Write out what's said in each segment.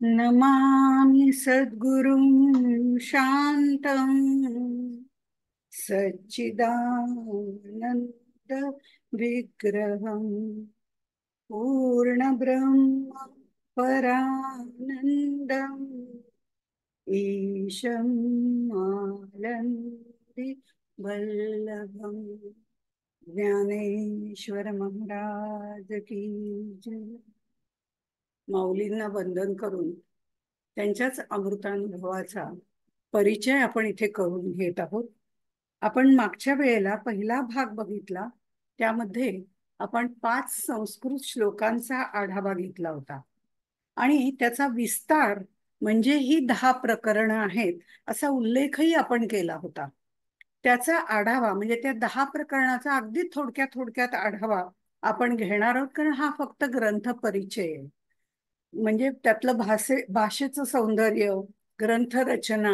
नमामि सद्गुरुं शान्तं सच्चिदानन्द विग्रहं पूर्णब्रह्म परानन्दम् ईशं आनन्दी वल्लभम् ज्ञानेश्वर महाराज की जय. माऊलींना वंदन करून त्यांच्याच अमृतानुभवाचा परिचय आपण इथे करून घेत आहोत. आपण मागच्या वेळेला पहिला भाग बघितला, त्यामध्ये आपण 5 संस्कृत श्लोकांचा आढावा घेतला होता आणि त्याचा विस्तार म्हणजे ही 10 प्रकरणं आहेत असा उल्लेखही आपण केला होता. त्याचा आढावा म्हणजे त्या 10 प्रकरणाचा अगदी थोडक्यात थोडक्यात आढावा आपण घेणार आहोत, कारण हा फक्त ग्रंथ परिचय आहे. म्हणजे त्यातलं भाषेचं सौंदर्य, ग्रंथरचना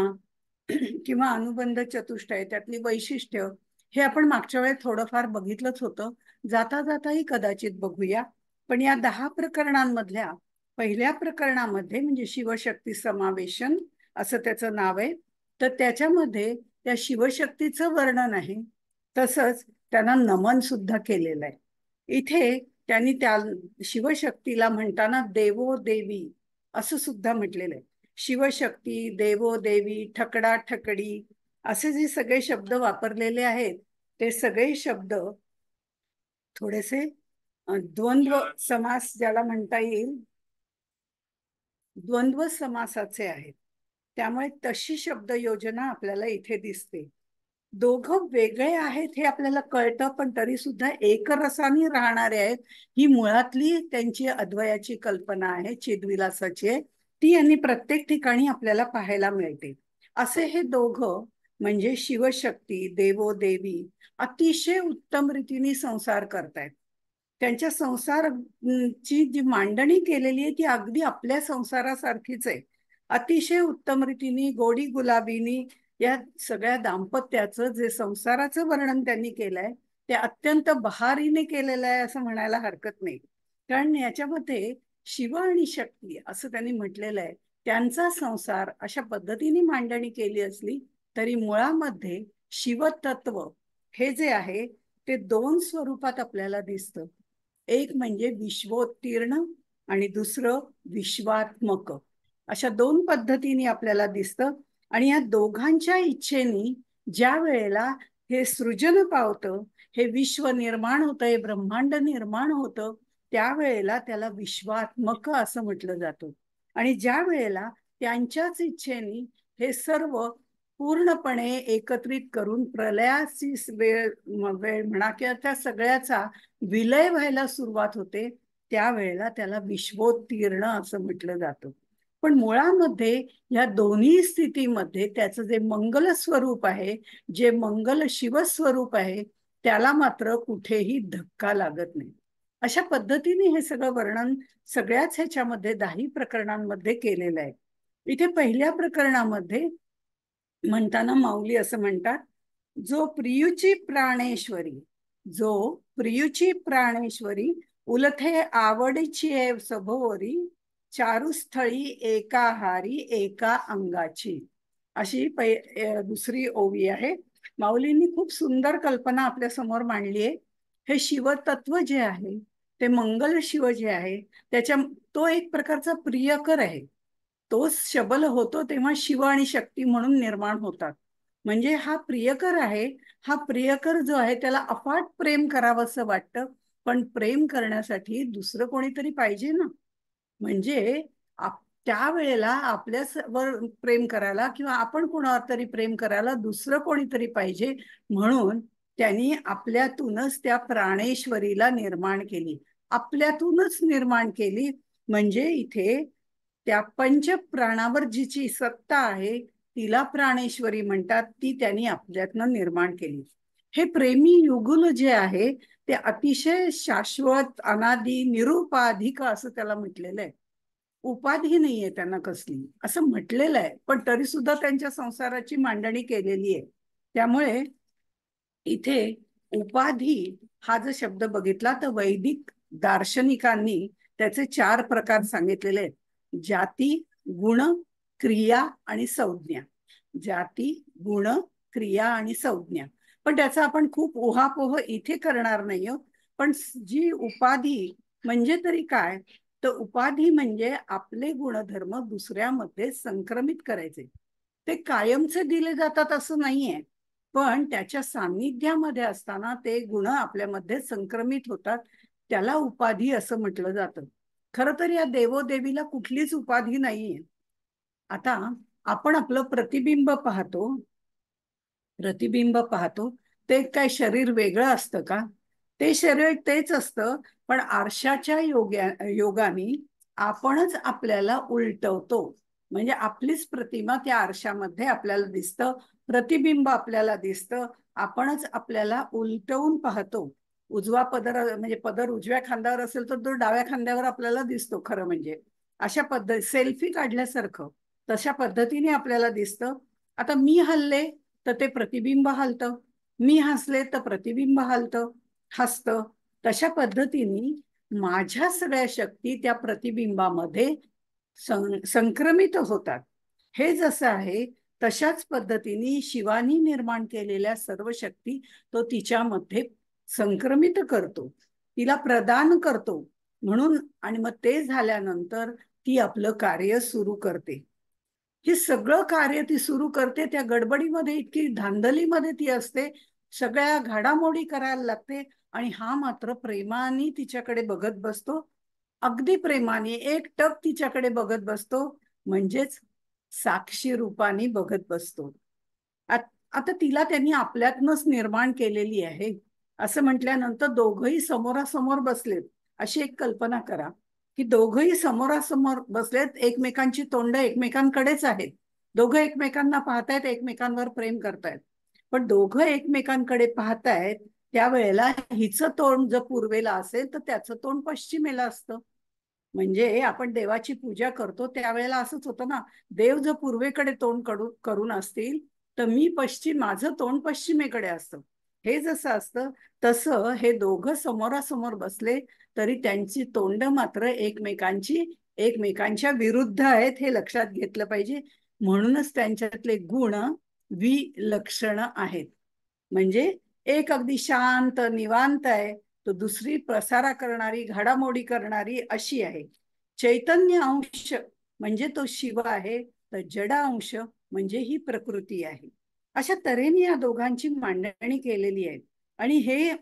किंवा अनुबंध चतुष्टय त्यातली वैशिष्ट्य हे आपण मागच्या वेळेस थोडंफार बघितलंच होतं. जाता जाताही कदाचित बघूया. पण या 10 प्रकरणांमधल्या पहिल्या प्रकरणामध्ये म्हणजे शिवशक्ती समावेशन असं त्याचं नाव आहे. तर त्याच्यामध्ये त्या शिवशक्तीचं वर्णन आहे, तसंच त्यांना नमन सुद्धा केलेलं आहे. इथे त्यांनी त्या शिवशक्तीला म्हणताना देवो देवी असं सुद्धा म्हटलेलं आहे. शिवशक्ती, देवो देवी, ठकडा ठकडी असे जे सगळे शब्द वापरलेले आहेत, ते सगळे शब्द थोडेसे द्वंद्व समास ज्याला म्हणता येईल, द्वंद्व समासाचे आहेत. त्यामुळे तशी शब्द योजना आपल्याला इथे दिसते. दोघं वेगळे आहेत हे आपल्याला कळतं, पण तरी सुद्धा एकरसाने राहणारे आहेत ही मुळातली त्यांची अद्वयाची कल्पना आहे, चिद्विलासाची आहे. ती यांनी प्रत्येक ठिकाणी आपल्याला पाहायला मिळते. असे हे दोघं म्हणजे शिवशक्ती, देवो देवी अतिशय उत्तम रीतीने संसार करतायत. त्यांच्या संसारची जी मांडणी केलेली आहे ती अगदी आपल्या संसारासारखीच आहे. अतिशय उत्तम रीतीने गोडी गुलाबीनी या सगळ्या दाम्पत्याचं जे संसाराचं वर्णन त्यांनी केलंय ते अत्यंत बहारीने केलेलं आहे असं म्हणायला हरकत नाही. कारण याच्यामध्ये शिव आणि शक्ती असं त्यांनी म्हटलेलं आहे. त्यांचा संसार अशा पद्धतीने मांडणी केली असली तरी मुळामध्ये शिवतत्व हे जे आहे ते 2 स्वरूपात आपल्याला दिसतं. एक म्हणजे विश्वोत्तीर्ण आणि दुसरं विश्वात्मक, अशा 2 पद्धतीने आपल्याला दिसतं. आणि या दोघांच्या इच्छेने ज्या वेळेला हे सृजन पावतं, हे विश्व निर्माण होतं, हे ब्रह्मांड निर्माण होतं, त्यावेळेला त्याला विश्वात्मक असं म्हटलं जातं. आणि ज्या वेळेला त्यांच्याच इच्छेने हे सर्व पूर्णपणे एकत्रित करून प्रलयाची वेळ वेळ म्हणा किंवा त्या सगळ्याचा विलय व्हायला सुरुवात होते, त्यावेळेला त्याला विश्वोत्तीर्ण असं म्हटलं जातं. पण मुळामध्ये या दोन्ही स्थितीमध्ये त्याचं जे मंगल स्वरूप आहे, जे मंगल शिवस्वरूप आहे, त्याला मात्र कुठेही धक्का लागत नाही. अशा पद्धतीने हे सगळं वर्णन सगळ्याच ह्याच्यामध्ये 10 प्रकरणांमध्ये केलेलं आहे. इथे पहिल्या प्रकरणामध्ये म्हणताना माऊली असं म्हणतात, जो प्रियुची प्राणेश्वरी, जो प्रियुची प्राणेश्वरी उलथे आवडीची सभोवरी, चारुस्थळी एकाहारी एका अंगाची, अशी दुसरी ओवी आहे. माऊलींनी खूप सुंदर कल्पना आपल्या समोर मांडली आहे. हे शिवतत्व जे आहे, ते मंगल शिव जे आहे, त्याच्या तो एक प्रकारचा प्रियकर आहे. तो शबल होतो तेव्हा शिव आणि शक्ती म्हणून निर्माण होतात. म्हणजे हा प्रियकर आहे. हा प्रियकर जो आहे त्याला अफाट प्रेम करावंसं वाटतं, पण प्रेम करण्यासाठी दुसरं कोणीतरी पाहिजे ना. म्हणजे त्यावेळेला आपल्यावर प्रेम करायला किंवा आपण कोणावर तरी प्रेम करायला दुसरं कोणीतरी पाहिजे, म्हणून त्यांनी आपल्यातूनच त्या प्राणेश्वरीला निर्माण केली. आपल्यातूनच निर्माण केली म्हणजे इथे त्या पंचप्राणावर जिची सत्ता आहे तिला प्राणेश्वरी म्हणतात. ती त्यांनी आपल्यातनं निर्माण केली. हे प्रेमी युगुल जे आहे ते अतिशय शाश्वत, अनादी, निरुपाधिक असं त्याला म्हटलेलं आहे. उपाधी नाहीये त्यांना कसली असं म्हटलेलं आहे, पण तरी सुद्धा त्यांच्या संसाराची मांडणी केलेली आहे. त्यामुळे इथे उपाधी हा जर शब्द बघितला तर वैदिक दार्शनिकांनी त्याचे 4 प्रकार सांगितलेले आहेत. जाती, गुण, क्रिया आणि संज्ञा. जाती, गुण, क्रिया आणि संज्ञा. पण त्याचा आपण खूप उहापोह इथे करणार नाही आहोत. पण जी उपाधी म्हणजे तरी काय, तर उपाधी म्हणजे आपले गुणधर्म दुसऱ्यामध्ये संक्रमित करायचे. ते कायमचे दिले जातात असं नाहीये, पण त्याच्या सान्निध्यामध्ये असताना ते गुण आपल्यामध्ये संक्रमित होतात. त्याला उपाधी असं म्हटलं जातं. खर तर या देवोदेवीला कुठलीच उपाधी नाहीये. आता आपण आपलं प्रतिबिंब पाहतो. ते काय शरीर वेगळं असतं का? ते शरीर तेच असतं, पण आरशाच्या योगाने आपणच आपल्याला उलटवतो. म्हणजे आपलीच प्रतिमा त्या आरशामध्ये आपल्याला दिसतं, प्रतिबिंब आपल्याला दिसतं. आपणच आपल्याला उलटवून पाहतो. उजवा पदर म्हणजे पदर उजव्या खांद्यावर असेल तर तो डाव्या खांद्यावर आपल्याला दिसतो. खरं म्हणजे अशा पद्धती सेल्फी काढल्यासारखं तशा पद्धतीने आपल्याला दिसतं. आता मी हल्ले तर ते प्रतिबिंब हलतं, मी हसले तर प्रतिबिंब हसतं. तशा पद्धतीने माझ्या सगळ्या शक्ती त्या प्रतिबिंबामध्ये संक्रमित होतात. हे जसं आहे तशाच पद्धतीने शिवानी निर्माण केलेल्या सर्व शक्ती तो तिच्यामध्ये संक्रमित करतो, तिला प्रदान करतो. म्हणून आणि मग ते झाल्यानंतर ती आपलं कार्य सुरू करते. हे सगळं कार्य ती सुरू करते. त्या गडबडीमध्ये, इतकी धांदलीमध्ये ती असते, सगळ्या घडामोडी करायला लागते. आणि हा मात्र प्रेमाने तिच्याकडे बघत बसतो. अगदी प्रेमाने एकटक तिच्याकडे बघत बसतो. म्हणजेच साक्षी रूपाने बघत बसतो. आता तिला त्यांनी आपल्यातनच निर्माण केलेली आहे असं म्हटल्यानंतर दोघही समोरासमोर बसलेत अशी एक कल्पना करा, की दोघही समोरासमोर बसलेत, एकमेकांची तोंड एकमेकांकडेच आहेत, दोघं एकमेकांना पाहतायत, एकमेकांवर प्रेम करतायत. पण दोघं एकमेकांकडे पाहतायत त्यावेळेला हिचं तोंड जर पूर्वेला असेल तर त्याचं तोंड पश्चिमेला असतं. म्हणजे आपण देवाची पूजा करतो त्यावेळेला असंच होतं ना, देव जर पूर्वेकडे तोंड करून असतील तर माझं तोंड पश्चिमेकडे असतं. हे जसं असतं तसं हे दोघं समोरासमोर बसले तरी त्यांची तोंड मात्र एकमेकांच्या विरुद्ध आहेत, हे लक्षात घेतलं पाहिजे. म्हणूनच त्यांच्यातले गुण विलक्षण आहेत. म्हणजे एक अगदी शांत निवांत आहे, तो दुसरी प्रसारा करणारी, घडामोडी करणारी अशी आहे. चैतन्य अंश म्हणजे तो शिव आहे, तर जड अंश म्हणजे ही प्रकृती आहे. अशा तऱ्हेने या दोघांची मांडणी केलेली आहे. आणि हे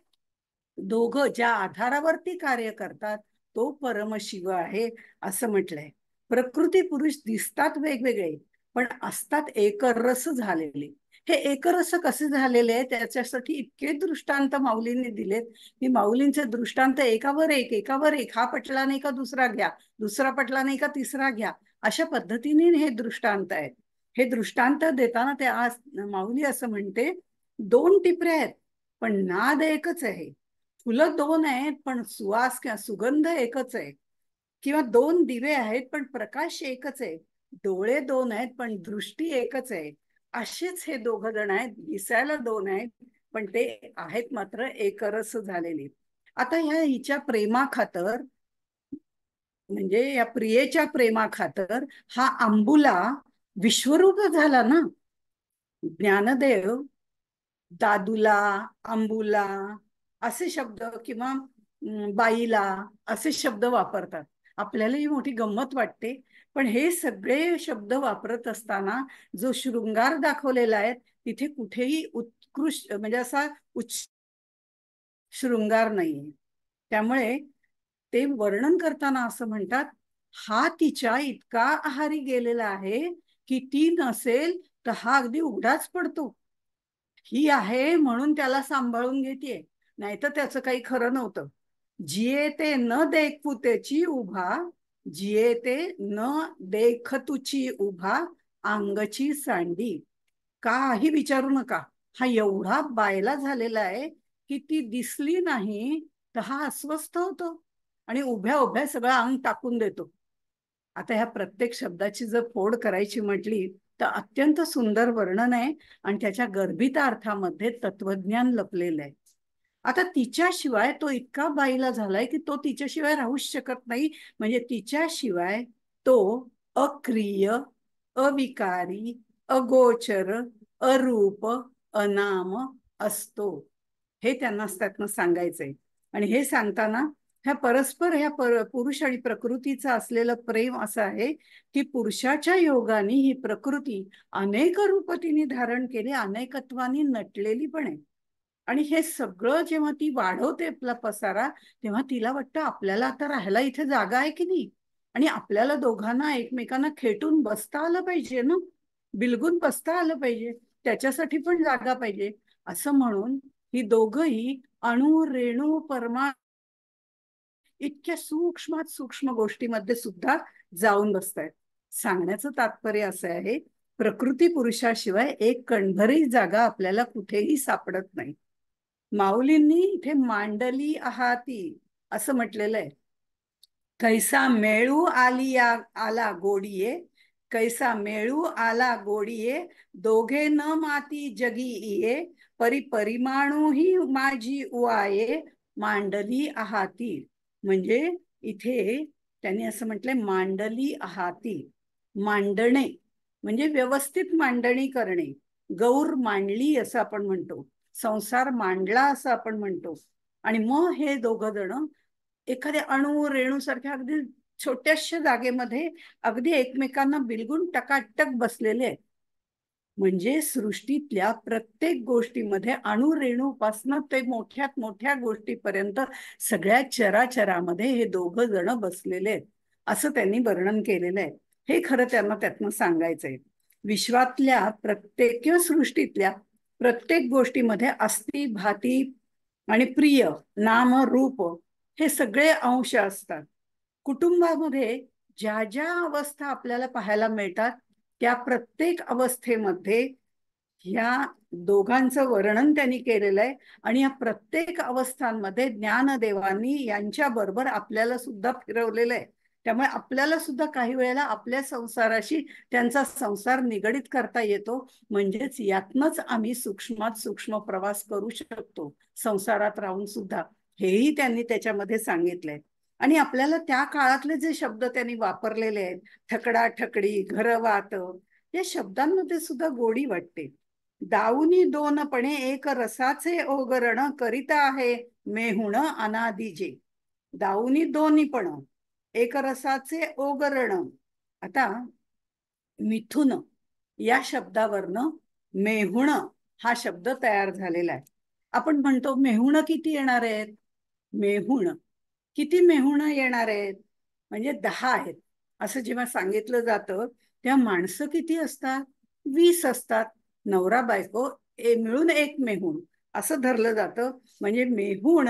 दोघं ज्या आधारावरती कार्य करतात तो परमशिव आहे असं म्हटलंय. प्रकृती पुरुष दिसतात वेगवेगळे पण असतात एकरस झालेले. हे एकरस कसे झालेले आहे त्याच्यासाठी इतके दृष्टांत माऊलींनी दिलेत की माऊलींचे दृष्टांत एकावर एक, हा पटला नाही का दुसरा घ्या, दुसरा पटला नाही का तिसरा घ्या, अशा पद्धतीने हे दृष्टांत आहेत. हे दृष्टांत देताना ते आज माऊली असं म्हणते, दोन टिपऱ्या आहेत पण नाद एकच आहे. फुलं दोन आहेत पण सुवास किंवा सुगंध एकच आहे. किंवा दोन दिवे आहेत पण प्रकाश एकच आहे. डोळे दोन आहेत पण दृष्टी एकच आहे. असेच हे दोघ जण आहेत, दिसायला दोन आहेत पण ते आहेत मात्र एकरस झालेली. आता हिच्या प्रेमाखातर, म्हणजे या प्रियेच्या प्रेमाखातर हा अंबुला विश्वरूप झाला ना. ज्ञानदेव दादूला, अंबुला असे शब्द किंवा बाईला असे शब्द वापरतात. आपल्याला ही मोठी गंमत वाटते, पण हे सगळे शब्द वापरत असताना जो शृंगार दाखवलेला आहे तिथे कुठेही उत्कृष्ट म्हणजे असा उच्च शृंगार नाहीये. त्यामुळे ते वर्णन करताना असं म्हणतात, हा तिच्या इतका आहारी गेलेला आहे की ती नसेल तर हा अगदी उघडाच पडतो. ही आहे म्हणून त्याला सांभाळून घेतेय, नाहीतर त्याचं काही खरं नव्हतं. जिये ते न देखपुतेची उभा, जिये ते न देखतुची उभा, अंगची सांडी. काही विचारू नका, हा एवढा बायला झालेला आहे की ती दिसली नाही तर हा अस्वस्थ होतो आणि उभ्या उभ्या सगळं अंग टाकून देतो. आता ह्या प्रत्येक शब्दाची जर फोड करायची म्हटली तर अत्यंत सुंदर वर्णन आहे आणि त्याच्या गर्भित अर्थामध्ये तत्वज्ञान लपलेलं आहे. आता तिच्याशिवाय तो इतका बाईला झालाय की तो तिच्याशिवाय राहूच शकत नाही. म्हणजे तिच्याशिवाय तो अक्रिय, अविकारी, अगोचर, अरूप, अनाम असतो. हे त्यांना त्यातनं सांगायचंय. आणि हे सांगताना ह्या पुरुष आणि प्रकृतीचं असलेलं प्रेम असं आहे की पुरुषाच्या योगाने ही प्रकृती अनेक रूप तिने धारण केली, अनेकत्वाने नटलेली पण आहे. आणि हे सगळं जेव्हा ती वाढवते आपला पसारा, तेव्हा तिला वाटतं आपल्याला आता राहायला इथे जागा आहे की नाही, आणि आपल्याला दोघांना एकमेकांना खेटून बसता आलं पाहिजे ना, बिलगून बसता आलं पाहिजे, त्याच्यासाठी पण जागा पाहिजे. असं म्हणून ही दोघही अणु रेणू परमा इतक्या सूक्ष्मात सूक्ष्म गोष्टीमध्ये सुद्धा जाऊन बसतायत. सांगण्याचं तात्पर्य असं आहे, प्रकृती पुरुषाशिवाय एक कणभरही जागा आपल्याला कुठेही सापडत नाही. माऊलींनी इथे मांडली आहाती असं म्हटलेलं आहे. कैसा मेळू आला गोडीये, कैसा मेळू आला गोडीये, दोघे न माती जगी ये, परिमाणू ही माझी उआये, मांडली आहाती. म्हणजे इथे त्यांनी असं म्हटलंय, मांडली आहाती. मांडणे म्हणजे व्यवस्थित मांडणी करणे. गौर मांडली असं आपण म्हणतो, संसार मांडला असं आपण म्हणतो. आणि मग हे दोघ जण एखाद्या अणू रेणू सारख्या अगदी छोट्याशा जागेमध्ये अगदी एकमेकांना बिलगून टकाटक बसलेले आहेत. म्हणजे सृष्टीतल्या प्रत्येक गोष्टीमध्ये अणुरेणूपासनं ते मोठ्यात मोठ्या गोष्टीपर्यंत सगळ्या चराचरामध्ये हे दोघं जण बसलेले आहेत असं त्यांनी वर्णन केलेलं आहे. हे खरं त्यांना त्यातनं सांगायचंय. विश्वातल्या प्रत्येक किंवा सृष्टीतल्या प्रत्येक गोष्टीमध्ये अस्थि, भाती आणि प्रिय, नाम, रूप हे सगळे अंश असतात. कुटुंबामध्ये ज्या ज्या अवस्था आपल्याला पाहायला मिळतात त्या प्रत्येक अवस्थेमध्ये ह्या दोघांचं वर्णन त्यांनी केलेलं आहे. आणि या प्रत्येक अवस्थांमध्ये ज्ञानदेवांनी यांच्या बरोबर आपल्याला सुद्धा फिरवलेलं आहे. त्यामुळे आपल्याला सुद्धा काही वेळेला आपल्या संसाराशी त्यांचा संसार निगडित करता येतो. म्हणजेच यातनच आम्ही सूक्ष्मात सूक्ष्म प्रवास करू शकतो संसारात राहून सुद्धा, हेही त्यांनी त्याच्यामध्ये सांगितलंय. आणि आपल्याला त्या काळातले जे शब्द त्यांनी वापरलेले आहेत, ठकडा ठकडी, घरवात, या शब्दांमध्ये सुद्धा गोडी वाटते. दाऊनी दोनपणे एक रसाचे ओगरण करीता आहे मेहुण अनादिजे. दाऊनी दोन्हीपण एक रसाचे ओगरण. आता मिथुन या शब्दावरनं मेहुण हा शब्द तयार झालेला आहे. आपण म्हणतो मेहुण किती येणार आहेत, मेहुण किती मेहुण येणार आहेत म्हणजे 10 आहेत असं जेव्हा सांगितलं जातं तेव्हा माणसं किती असतात, 20 असतात. नवरा बायको मिळून एक मेहुण असं धरलं जातं. म्हणजे मेहुण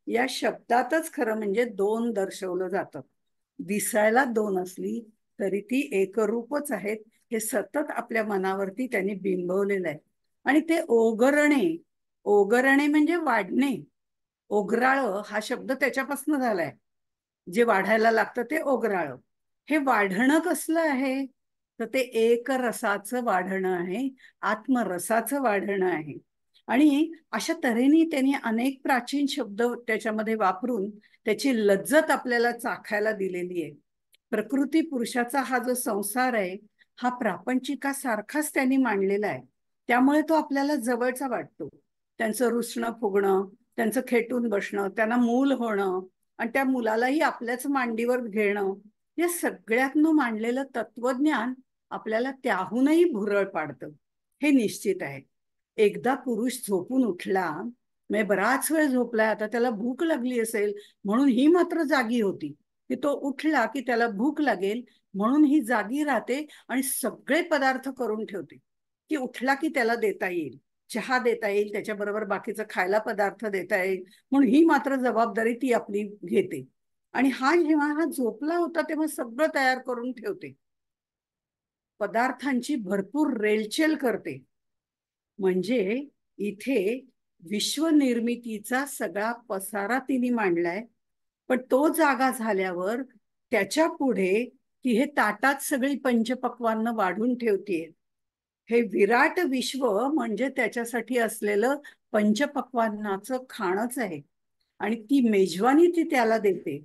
या शब्दातच खरं म्हणजे 2 दर्शवलं जातं. दिसायला 2 असली तरी ती एकरूपच आहेत, हे सतत आपल्या मनावरती त्यांनी बिंबवलेलं आहे. आणि ते ओगरणे, ओगरणे म्हणजे वाढणे. ओगराळ हा शब्द त्याच्यापासून झालाय, जे वाढायला लागतं ते ओगराळ. हे वाढणं कसलं आहे तर ते एक रसाचं वाढणं आहे, आत्मरसाचं वाढणं आहे. आणि अशा तऱ्हेने त्यांनी अनेक प्राचीन शब्द त्याच्यामध्ये वापरून त्याची लज्जत आपल्याला चाखायला दिलेली आहे. प्रकृती पुरुषाचा हा जो संसार आहे हा प्रापंचिकासारखाच त्यांनी मांडलेला आहे. त्यामुळे तो आपल्याला जवळचा वाटतो. त्यांचं रुसणं फुगणं, त्यांचं खेटून बसणं, त्यांना मूल होणं आणि त्या मुलालाही आपल्याच मांडीवर घेणं, या सगळ्यातनं मांडलेलं तत्वज्ञान आपल्याला त्याहूनही भुरळ पाडतं, हे निश्चित आहे. एकदा पुरुष झोपून उठला, म्हणजे बराच वेळ झोपलाय, आता त्याला भूक लागली असेल म्हणून ही मात्र जागी होती, की तो उठला की त्याला भूक लागेल म्हणून ही जागी राहते आणि सगळे पदार्थ करून ठेवते की उठला की त्याला देता येईल, चहा देता येईल, त्याच्याबरोबर बाकीचं खायला पदार्थ देता येईल, म्हणून ही मात्र जबाबदारी ती आपली घेते. आणि हा जेव्हा हा झोपला होता तेव्हा सगळं तयार करून ठेवते, पदार्थांची भरपूर रेलचेल करते. म्हणजे इथे विश्वनिर्मितीचा सगळा पसारा तिने मांडलाय. पण तो जागा झाल्यावर त्याच्या पुढे ती हे ताटात सगळी पंचपक्वान्न वाढून ठेवतीये. हे विराट विश्व म्हणजे त्याच्यासाठी असलेलं पंचपक्वान्नाचं खाणच आहे. आणि ती मेजवानी ती त्याला देते.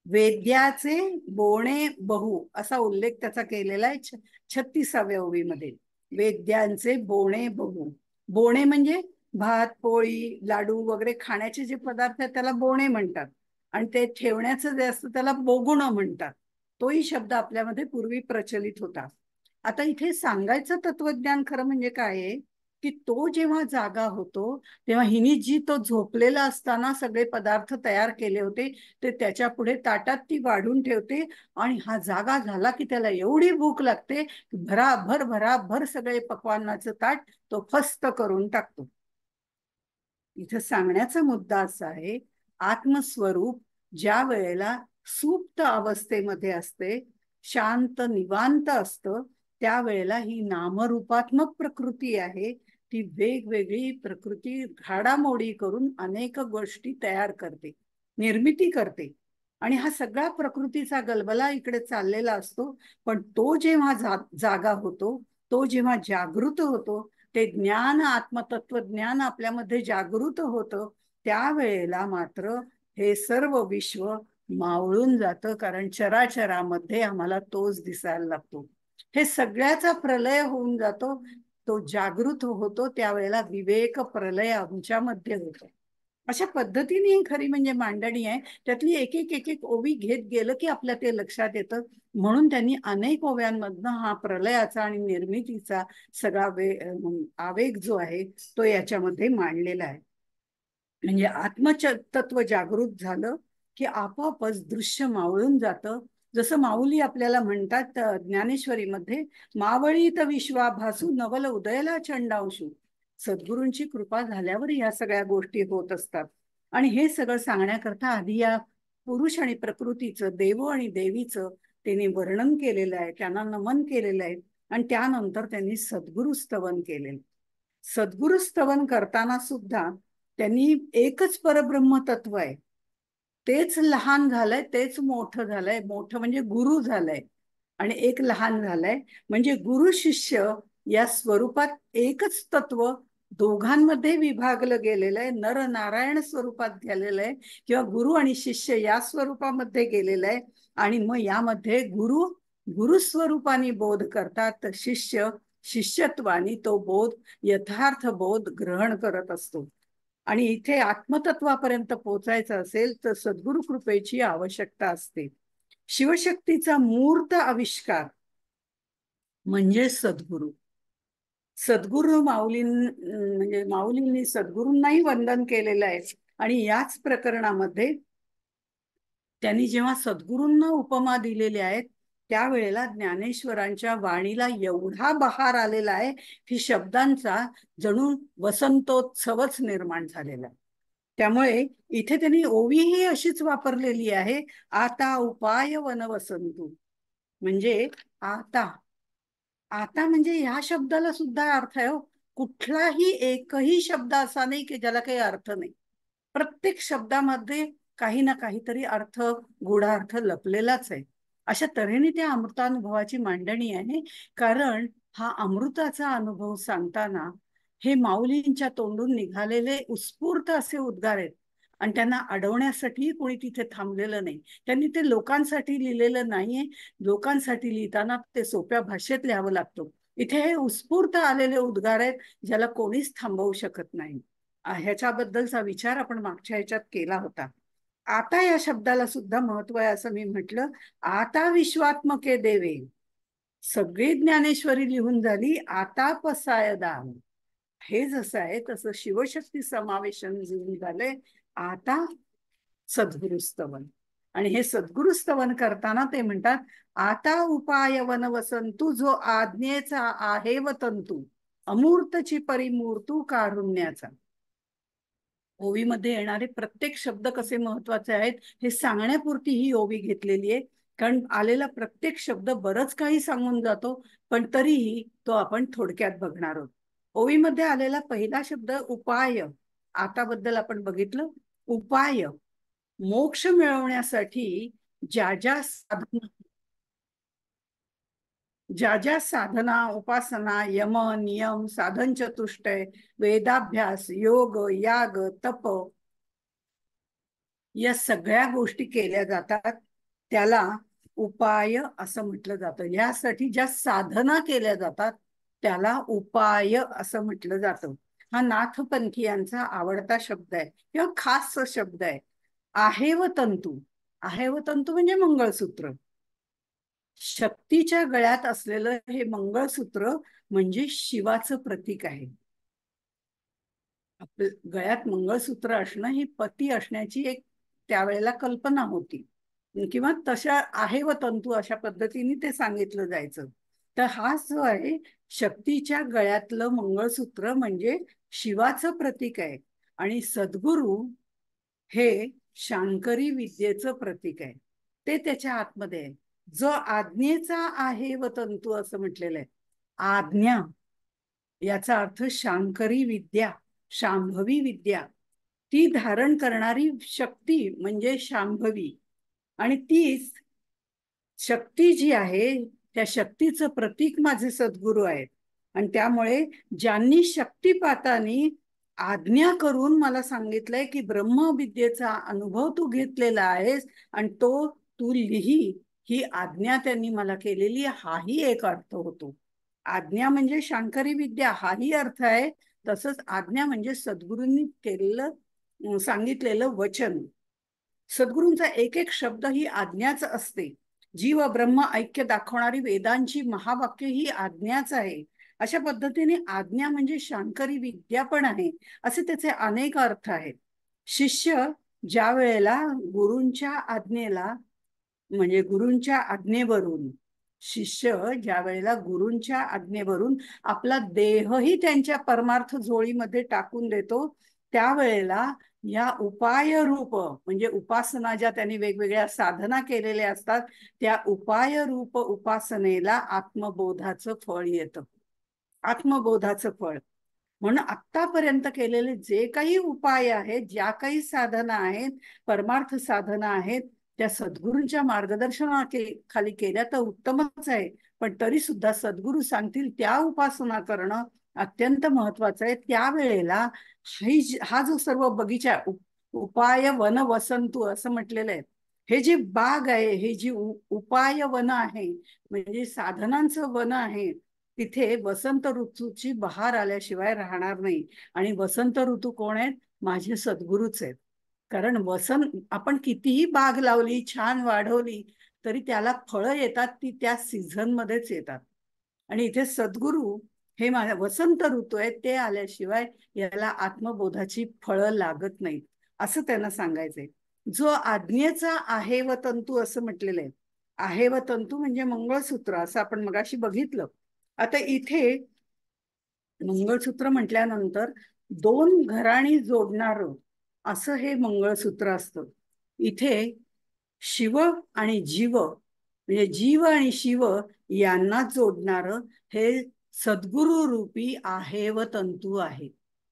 वेद्याचे बोणे बहु असा उल्लेख त्याचा केलेला आहे 36व्या ओवीमध्ये. वेद्यांचे बोणे बहु. बोणे म्हणजे भात पोळी लाडू वगैरे खाण्याचे जे पदार्थ आहेत त्याला बोणे म्हणतात, आणि ते ठेवण्याचं जे असतं त्याला बोगुणं म्हणतात. तोही शब्द आपल्यामध्ये पूर्वी प्रचलित होता. आता इथे सांगायचं तत्वज्ञान खरं म्हणजे काय आहे, की तो जेव्हा जागा होतो तेव्हा हिनी जी तो झोपलेला असताना सगळे पदार्थ तयार केले होते ते त्याच्या पुढे ताटात ती वाढून ठेवते, आणि हा जागा झाला की त्याला एवढी भूक लागते की भराभर भराभर सगळे पक्वान्नाचं ताट तो फस्त करून टाकतो. इथं सांगण्याचा मुद्दा असा आहे, आत्मस्वरूप ज्या वेळेला सुप्त अवस्थेमध्ये असते, शांत निवांत असतं, त्यावेळेला ही नामरूपात्मक प्रकृती आहे ती वेगवेगळी प्रकृती घाडामोडी करून अनेक गोष्टी तयार करते, निर्मिती करते. आणि हा सगळा प्रकृतीचा गलबला इकडे चाललेला असतो. पण तो जेव्हा जागा होतो, तो जेव्हा जागृत होतो, ते ज्ञान आत्मतत्व ज्ञान आपल्यामध्ये जागृत होतं, त्यावेळेला मात्र हे सर्व विश्व मावळून जातं, कारण चराचरामध्ये आम्हाला तोच दिसायला लागतो. हे सगळ्याचा प्रलय होऊन जातो. तो जागृत होतो त्यावेळेला विवेक प्रलय आमच्यामध्ये होतो. अशा पद्धतीने ही खरी म्हणजे मांडणी आहे. त्यातली एक एक एक एक ओवी घेत गेलं की आपल्या ते लक्षात येतं. म्हणून त्यांनी अनेक ओव्यांमधनं हा प्रलयाचा आणि निर्मितीचा सगळा आवेग जो आहे तो याच्यामध्ये मांडलेला आहे. म्हणजे आत्मतत्व जागृत झालं की आपोआपच दृश्य मावळून जातं. जसं माऊली आपल्याला म्हणतात ज्ञानेश्वरीमध्ये, मावळीत विश्वाभासू नवल उदयला चंडांशू. सद्गुरूंची कृपा झाल्यावर या सगळ्या गोष्टी होत असतात. आणि हे सगळं सांगण्याकरता आधी या पुरुष आणि प्रकृतीचं, देव आणि देवीचं त्यांनी वर्णन केलेलं आहे, त्यांना नमन केलेलं आहे. आणि त्यानंतर त्यांनी सद्गुरु स्तवन केलेलं. सद्गुरु स्तवन करताना सुद्धा त्यांनी एकच परब्रह्म तत्व आहे, तेच लहान झालंय तेच मोठं झालंय. मोठं म्हणजे गुरु झालंय आणि एक लहान झालंय. म्हणजे गुरु शिष्य या स्वरूपात एकच तत्व दोघांमध्ये विभागलं गेलेलं आहे. नर नारायण स्वरूपात गेलेलं आहे, किंवा गुरु आणि शिष्य या स्वरूपामध्ये गेलेलं आहे. आणि मग यामध्ये गुरु गुरुस्वरूपाने बोध करतात, तर शिष्य शिष्यत्वानी तो बोध, यथार्थ बोध ग्रहण करत असतो. आणि इथे आत्मतत्वापर्यंत पोहोचायचं असेल तर सद्गुरु कृपेची आवश्यकता असते. शिवशक्तीचा मूर्त आविष्कार म्हणजे सद्गुरु. सद्गुरु म्हणजे माऊलींनी सद्गुरूंनाही वंदन केलेलं आहे. आणि याच प्रकरणामध्ये त्यांनी जेव्हा सद्गुरूंना उपमा दिलेल्या आहेत त्यावेळेला ज्ञानेश्वरांच्या वाणीला एवढा बहार आलेला आहे की शब्दांचा जणू वसंतोत्सवच निर्माण झालेला. त्यामुळे इथे त्यांनी ओवी ही अशीच वापरलेली आहे, आता उपाय वन वसंतू. म्हणजे आता, आता म्हणजे ह्या शब्दाला सुद्धा अर्थ आहे हो. कुठलाही एकही शब्द असा नाही की ज्याला काही अर्थ नाही. प्रत्येक शब्दामध्ये काही ना काहीतरी अर्थ, गूढार्थ लपलेलाच आहे. अशा तऱ्हेने त्या अमृतानुभवाची मांडणी आहे. कारण हा अमृताचा अनुभव सांगताना हे माऊलींच्या तोंडून निघालेले उत्स्फूर्त असे उद्गार आहेत. आणि त्यांना अडवण्यासाठी कोणी तिथे थांबलेलं नाही. त्यांनी ते लोकांसाठी लिहिलेलं नाहीये. लोकांसाठी लिहिताना ते सोप्या भाषेत लिहावं लागतं. इथे हे उत्स्फूर्त आलेले उद्गार आहेत, ज्याला कोणीच थांबवू शकत नाही. ह्याच्याबद्दलचा विचार आपण मागच्या ह्याच्यात केला होता. आता या शब्दाला सुद्धा महत्व आहे असं मी म्हटलं. आता विश्वात्मके देवे, सगळी ज्ञानेश्वरी लिहून झाली, आता पसाय दाम. हे जसं आहे तसं शिवशक्ती समावेशन लिहून झालंय, आता सद्गुरुस्तवन. आणि हे सद्गुरुस्तवन करताना ते म्हणतात, आता उपाय वन वसंतू, जो आज्ञेचा आहे व तंतू, अमूर्तची परिमूर्तू कारुण्याचा. ओवीमध्ये येणारे प्रत्येक शब्द कसे महत्वाचे आहेत हे सांगण्यापुरती ही ओवी घेतलेली आहे. कारण आलेला प्रत्येक शब्द बरंच काही सांगून जातो, पण तरीही तो आपण थोडक्यात बघणार आहोत. ओवीमध्ये आलेला पहिला शब्द उपाय. आता बद्दल आपण बघितलं. उपाय, मोक्ष मिळवण्यासाठी ज्या ज्या साधना, ज्या ज्या साधना, उपासना, यम नियम, साधन चतुष्टय, वेदाभ्यास, योग, याग, तप, या सगळ्या गोष्टी केल्या जातात त्याला उपाय असं म्हटलं जातं. यासाठी ज्या साधना केल्या जातात त्याला उपाय असं म्हटलं जातं. हा नाथपंथीयांचा आवडता शब्द आहे किंवा खास शब्द आहे. आहे व तंतू. आहे व तंतू म्हणजे मंगळसूत्र. शक्तीच्या गळ्यात असलेलं हे मंगळसूत्र म्हणजे शिवाचं प्रतीक आहे. आपल्या गळ्यात मंगळसूत्र असणं ही पती असण्याची एक त्यावेळेला कल्पना होती किंवा तशा आहे व तंतू अशा पद्धतीने ते सांगितलं जायचं. तर हा जो आहे शक्तीच्या गळ्यातलं मंगळसूत्र म्हणजे शिवाचं प्रतीक आहे आणि सद्गुरू हे शांकरी विद्येचं प्रतीक आहे. ते त्याच्या आतमध्ये आहे. जो आज्ञेचा आहे व तंतू असं म्हटलेलं आहे. आज्ञा याचा अर्थ शांकरी विद्या, शांभवी विद्या, ती धारण करणारी शक्ती म्हणजे शांभवी. आणि तीच शक्ती जी आहे त्या शक्तीचं प्रतीक माझे सद्गुरू आहेत. आणि त्यामुळे ज्यांनी शक्तिपातानी आज्ञा करून मला सांगितलंय की ब्रह्मविद्येचा अनुभव तू घेतलेला आहेस आणि तो तू लिही, ही आज्ञा त्यांनी मला केलेली, हाही एक अर्थ होतो. आज्ञा म्हणजे शांकरी विद्या हाही अर्थ आहे. तसंच आज्ञा म्हणजे सद्गुरूंनी केलेलं सांगितलेलं वचन. सद्गुरूंचा एक एक शब्द ही आज्ञाच असते. जीव ब्रह्म ऐक्य दाखवणारी वेदांची महावाक्य ही आज्ञाच आहे. अशा पद्धतीने आज्ञा म्हणजे शांकरी विद्या पण आहे. असे त्याचे अनेक अर्थ आहेत. शिष्य ज्या वेळेला गुरूंच्या आज्ञेला म्हणजे गुरूंच्या आज्ञेवरून शिष्य ज्या वेळेला गुरूंच्या आज्ञेवरून आपला देहही त्यांच्या परमार्थ झोळीमध्ये टाकून देतो त्यावेळेला या उपाय रूप म्हणजे उपासना ज्या त्यांनी वेगवेगळ्या साधना केलेल्या असतात त्या उपाय रूप उपासनेला आत्मबोधाचं फळ येतं. आत्मबोधाचं फळ म्हणून आत्तापर्यंत केलेले जे काही उपाय आहेत, ज्या काही साधना आहेत, परमार्थ साधना आहेत, त्या सद्गुरूंच्या मार्गदर्शनाखाली केल्या तर उत्तमच आहे. पण तरी सुद्धा सद्गुरू सांगतील त्या उपासना करणं अत्यंत महत्वाचं आहे. त्यावेळेला हा जो सर्व बगीचा उपाय वन वसंतू असं म्हटलेलं आहे. हे जे बाग आहे, हे जी उपाय वन आहे म्हणजे साधनांचं वन आहे, तिथे वसंत ऋतूची बहार आल्याशिवाय राहणार नाही. आणि वसंत ऋतू कोण आहेत? माझे सद्गुरूच आहेत. कारण वसंत आपण कितीही बाग लावली, छान वाढवली, तरी त्याला फळं येतात ती त्या सीझन मध्येच येतात. आणि इथे सद्गुरू हे माझा वसंत ऋतू आहे, ते आल्याशिवाय याला आत्मबोधाची फळं लागत नाहीत असं त्यांना सांगायचंय. जो आज्ञेचा आहे व तंतू असं म्हटलेलं आहे. आहे व तंतू म्हणजे मंगळसूत्र असं आपण मगाशी बघितलं. आता इथे मंगळसूत्र म्हटल्यानंतर दोन घराणी जोडणारं असं हे मंगळसूत्र असतं. इथे शिव आणि जीव म्हणजे जीव आणि शिव यांना जोडणारं हे सद्गुरु रूपी आहे व तंतू आहे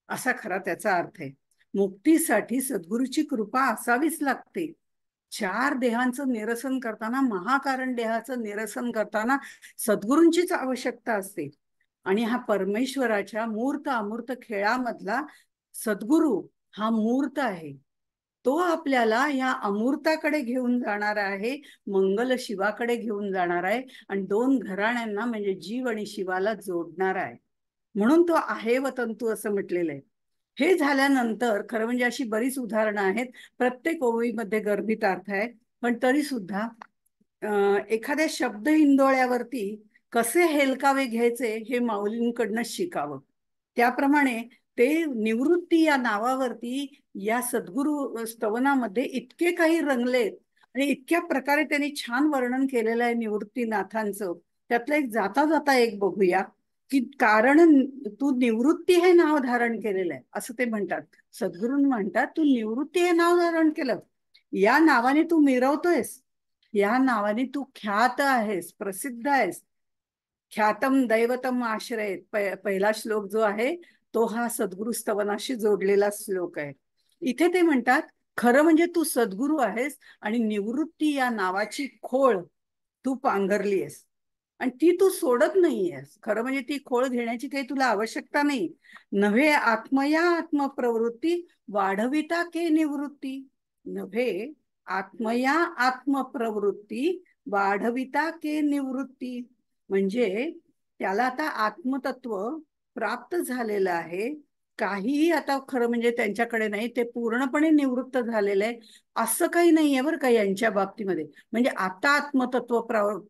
असा खरा त्याचा अर्थ आहे. मुक्तीसाठी सद्गुरूची कृपा असावीच लागते. चार देहांचं निरसन करताना, महाकारण देहाचं निरसन करताना सद्गुरूंचीच आवश्यकता असते. आणि हा परमेश्वराच्या मूर्त अमूर्त खेळामधला सद्गुरू हा मूर्त आहे. तो आपल्याला या अमूर्ताकडे घेऊन जाणार आहे, मंगल शिवाकडे घेऊन जाणार आहे आणि दोन घराण्यांना म्हणजे जीव आणि शिवाला जोडणार आहे. म्हणून तो आहे व तंतू असं म्हटलेलं आहे. हे झाल्यानंतर खरं म्हणजे अशी बरीच उदाहरणं आहेत. प्रत्येक ओळीमध्ये गर्भित अर्थ आहे. पण तरी सुद्धा एखाद्या शब्द इंदोळ्यावरती कसे हेलकावे घ्यायचे हे माऊलींकडनं शिकावं. त्याप्रमाणे ते निवृत्ती या नावावरती या सद्गुरु स्तवनामध्ये इतके काही रंगलेत आणि इतक्या प्रकारे त्यांनी छान वर्णन केलेलं आहे निवृत्तीनाथांचं. त्यातलं एक जाता जाता एक बघूया की कारण तू निवृत्ती हे नाव धारण केलेलं आहे असं ते म्हणतात. सद्गुरू म्हणतात तू निवृत्ती हे नाव धारण केलं, या नावाने तू मिरवतोयस, या नावाने तू ख्यात आहेस, प्रसिद्ध आहेस. ख्यातम दैवतम आश्रय पहिला श्लोक जो आहे तो हा सद्गुरु स्तवनाशी जोडलेला श्लोक आहे. इथे ते म्हणतात खरं म्हणजे तू सद्गुरू आहेस आणि निवृत्ती या नावाची खोळ तू पांघरली आहेस आणि ती तू सोडत नाहीयेस. खरं म्हणजे ती खोळ घेण्याची काही तुला आवश्यकता नाही. नव्हे आत्मया आत्मप्रवृत्ती वाढविता के निवृत्ती. नव्हे आत्मया आत्मप्रवृत्ती वाढविता के निवृत्ती. म्हणजे त्याला आता आत्मतत्व प्राप्त झालेलं आहे. काहीही आता खरं म्हणजे त्यांच्याकडे नाही, ते पूर्णपणे निवृत्त झालेलं आहे असं काही नाहीये बरं का यांच्या बाबतीमध्ये. म्हणजे आता आत्मतत्व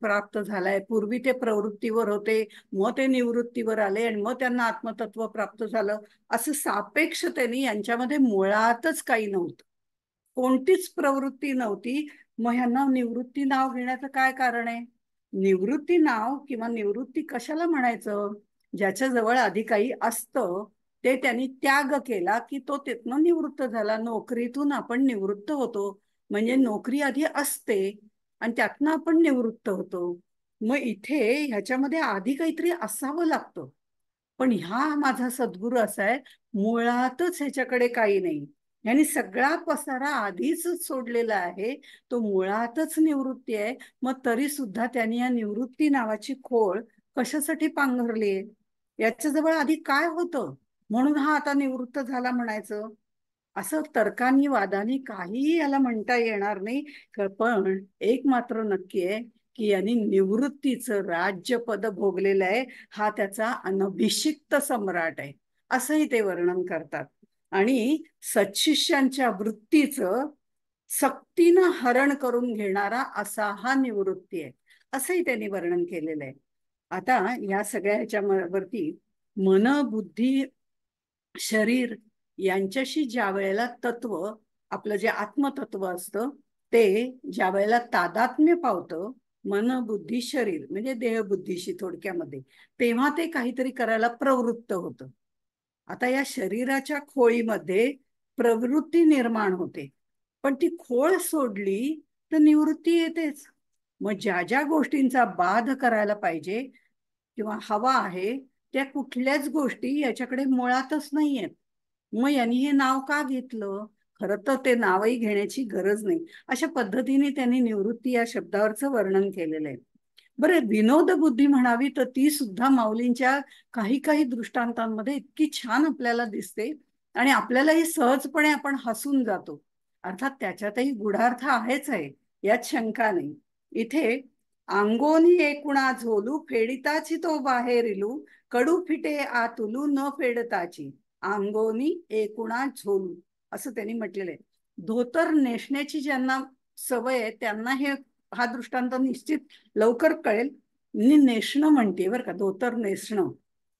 प्राप्त झालंय, पूर्वी ते प्रवृत्तीवर होते, मग ते निवृत्तीवर आले आणि मग त्यांना आत्मतत्व प्राप्त झालं, असं सापेक्षतेने यांच्यामध्ये मुळातच काही नव्हतं. कोणतीच प्रवृत्ती नव्हती. मग ह्यांना निवृत्ती नाव घेण्याचं काय कारण आहे? निवृत्ती नाव किंवा निवृत्ती कशाला म्हणायचं? ज्याच्याजवळ आधी काही असतं ते त्यांनी त्याग केला की तो तिथनं निवृत्त झाला. नोकरीतून आपण निवृत्त होतो म्हणजे नोकरी आधी असते आणि त्यातनं आपण निवृत्त होतो. मग इथे ह्याच्यामध्ये आधी काहीतरी असावं लागतं. पण हा माझा सद्गुरू असा आहे, मुळातच ह्याच्याकडे काही नाही. यांनी सगळा पसारा आधीच सोडलेला आहे. तो मुळातच निवृत्ती आहे. मग तरी सुद्धा त्यांनी या निवृत्ती नावाची खोळ कशासाठी पांघरली? याच्याजवळ आधी काय होतं म्हणून हा आता निवृत्त झाला म्हणायचं? असं तर्कानी वादानी काहीही याला म्हणता येणार नाही. पण एक मात्र नक्की आहे की यांनी निवृत्तीचं राज्यपद भोगलेलं आहे. हा त्याचा अनभिषिक्त सम्राट आहे असंही ते वर्णन करतात. आणि सत्शिष्यांच्या वृत्तीचं सक्तीनं हरण करून घेणारा असा हा निवृत्ती आहे असंही त्यांनी वर्णन केलेलं आहे. आता या सगळ्या ह्याच्यावरती मन बुद्धी शरीर यांच्याशी ज्या वेळेला तत्व, आपलं जे आत्मतत्व असतं ते ज्या वेळेला तादात्म्य पावतं, मन बुद्धी शरीर म्हणजे देहबुद्धीशी थोडक्यामध्ये, तेव्हा ते काहीतरी करायला प्रवृत्त होतं. आता या शरीराच्या खोळीमध्ये प्रवृत्ती निर्माण होते, पण ती खोळ सोडली तर निवृत्ती येतेच. मग ज्या ज्या गोष्टींचा बाध करायला पाहिजे किंवा हवा आहे त्या कुठल्याच गोष्टी याच्याकडे मुळातच नाहीयेत. मग यांनी हे नाव का घेतलं? खरं तर ते नावही घेण्याची गरज नाही. अशा पद्धतीने त्यांनी निवृत्ती या शब्दावरचं वर्णन केलेलं आहे. बरं, विनोद बुद्धी म्हणावी तर ती सुद्धा माऊलींच्या काही काही दृष्टांतांमध्ये इतकी छान आपल्याला दिसते आणि आपल्यालाही सहजपणे आपण हसून जातो. अर्थात त्याच्यातही गूढार्थ आहेच आहे, यात शंका नाही. इथे अंगोनी एकूणा झोलू फेडिताची तो बाहेरिलू, कडू फिटे आतुलू न फेडताची. अंगोनी एकूणा झोलू असं त्यांनी म्हटलेलं आहे. धोतर नेसण्याची ज्यांना सवय आहे त्यांना हे हा दृष्टांत निश्चित लवकर कळेल. मी नेसणं म्हणते बरं का, धोतर नेसणं.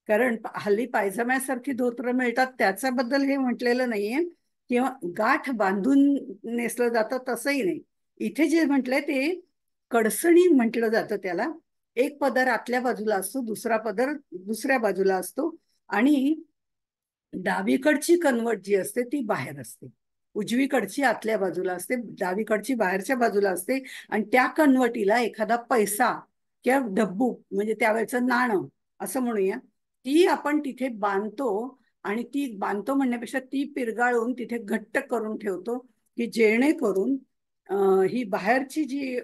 कारण हल्ली पायजम्यासारखी धोतर मिळतात त्याच्याबद्दल हे म्हटलेलं नाहीये, किंवा गाठ बांधून नेसलं जातं तसंही नाही. इथे जे म्हटलंय ते कडसणी म्हटलं जातं त्याला. एक पदर आतल्या बाजूला असतो, दुसरा पदर दुसऱ्या बाजूला असतो आणि डावीकडची कन्वर्ट जी असते ती बाहेर असते, उजवीकडची आतल्या बाजूला असते, डावीकडची बाहेरच्या बाजूला असते. आणि त्या कन्वर्टीला एखादा पैसा किंवा डब्बू म्हणजे त्यावेळेचं नाणं असं म्हणूया, ती आपण तिथे बांधतो. आणि ती बांधतो म्हणण्यापेक्षा ती पिरगाळून तिथे घट्ट करून ठेवतो की जेणेकरून ही बाहेरची जी